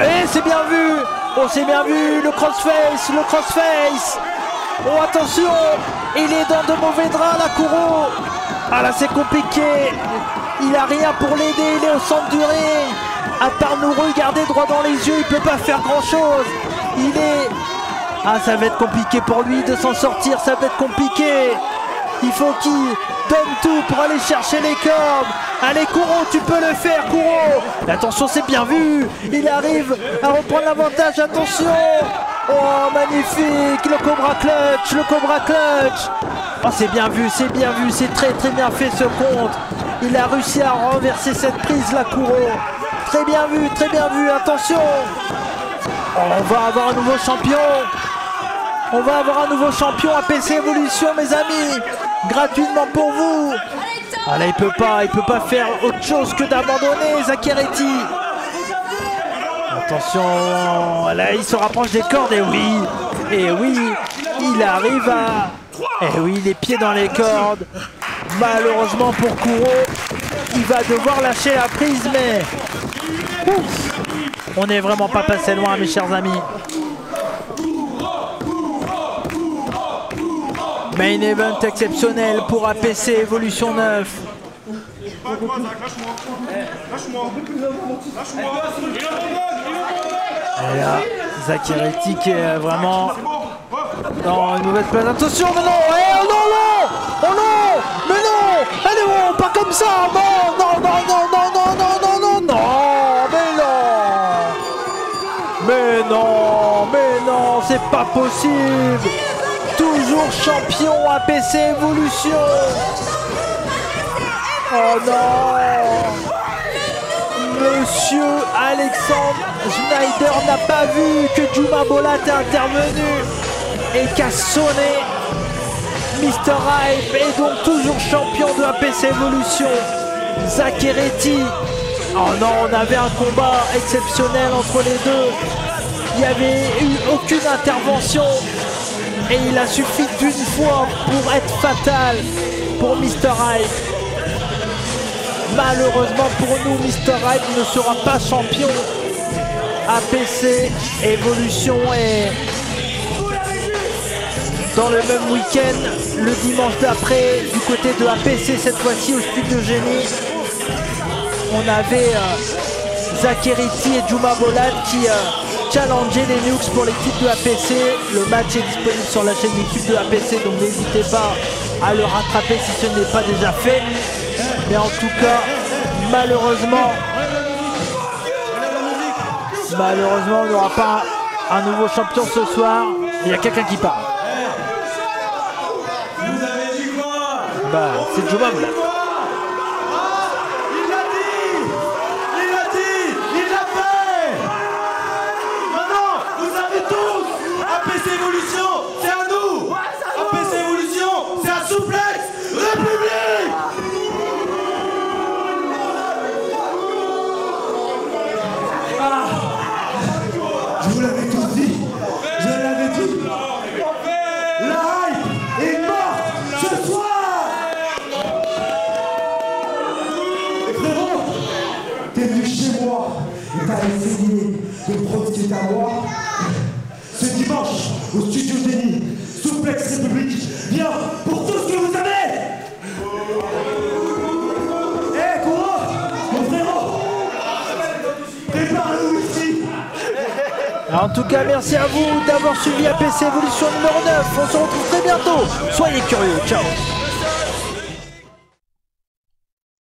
Et c'est bien vu. Oh, c'est bien vu. Le crossface. Oh, attention. Il est dans de mauvais draps, là, Kuro. Ah, là, c'est compliqué. Il a rien pour l'aider. Il est au centre du ring. À part nous regarder droit dans les yeux, il peut pas faire grand-chose. Il est... Ah, ça va être compliqué pour lui de s'en sortir, ça va être compliqué. Il faut qu'il donne tout pour aller chercher les cordes. Allez, Kuro, tu peux le faire, Kuro. Attention, c'est bien vu. Il arrive à reprendre l'avantage, attention. Oh, magnifique, le Cobra Clutch. Oh, c'est bien vu, c'est très bien fait ce compte. Il a réussi à renverser cette prise, la Kuro. Très bien vu, attention. On va avoir un nouveau champion. On va avoir un nouveau champion APC Evolution, mes amis. Gratuitement pour vous. Ah là, il peut pas faire autre chose que d'abandonner, Zaccheretti. Attention, là, il se rapproche des cordes, et oui, il arrive à... Et oui, les pieds dans les cordes. Malheureusement pour Kuro, il va devoir lâcher la prise, mais... Ouf, on n'est vraiment pas passé loin, mes chers amis. Main event exceptionnel pour APC Evolution 9. Et là, Zaccheretti qui est vraiment dans une mauvaise place. Attention, mais non, oh non, mais non, allez, oh, pas comme ça, non, mais non, c'est pas possible. Toujours champion APC Evolution. Oh non. Monsieur Alexandre Schneider n'a pas vu que Juma Bolat est intervenu et qu'a sonné. Mr. Hype est donc toujours champion de APC Evolution. Zaccheretti. Oh non, on avait un combat exceptionnel entre les deux. Il n'y avait eu aucune intervention. Et il a suffi d'une fois pour être fatal pour Mr. Hype. Malheureusement pour nous, Mr. Hype ne sera pas champion. APC Evolution est dans le même week-end, le dimanche d'après, du côté de APC, cette fois-ci au Studio Génie. On avait Zaccheretti et Juma Bolat qui challenger les Nukes pour l'équipe de APC. Le match est disponible sur la chaîne YouTube de APC, donc n'hésitez pas à le rattraper si ce n'est pas déjà fait. Mais en tout cas, malheureusement, on n'aura pas un nouveau champion ce soir. Il y a quelqu'un qui parle. Vous avez dit quoi? Bah, c'est Juma Bolat. APC Evolution, c'est à nous. APC Evolution, c'est à Souplex République. Je vous l'avais tous dit. Je l'avais dit. La hype est morte ce soir. Et frérot, t'es venu chez moi et t'as essayé de prendre ce qui est à moi. Ce dimanche, au Studio Génie, Souplex République, viens pour tout ce que vous avez. Eh, Kuro, mon frérot, prépare-nous ici. En tout cas, merci à vous d'avoir suivi APC Evolution numéro 9. On se retrouve très bientôt. Soyez curieux. Ciao.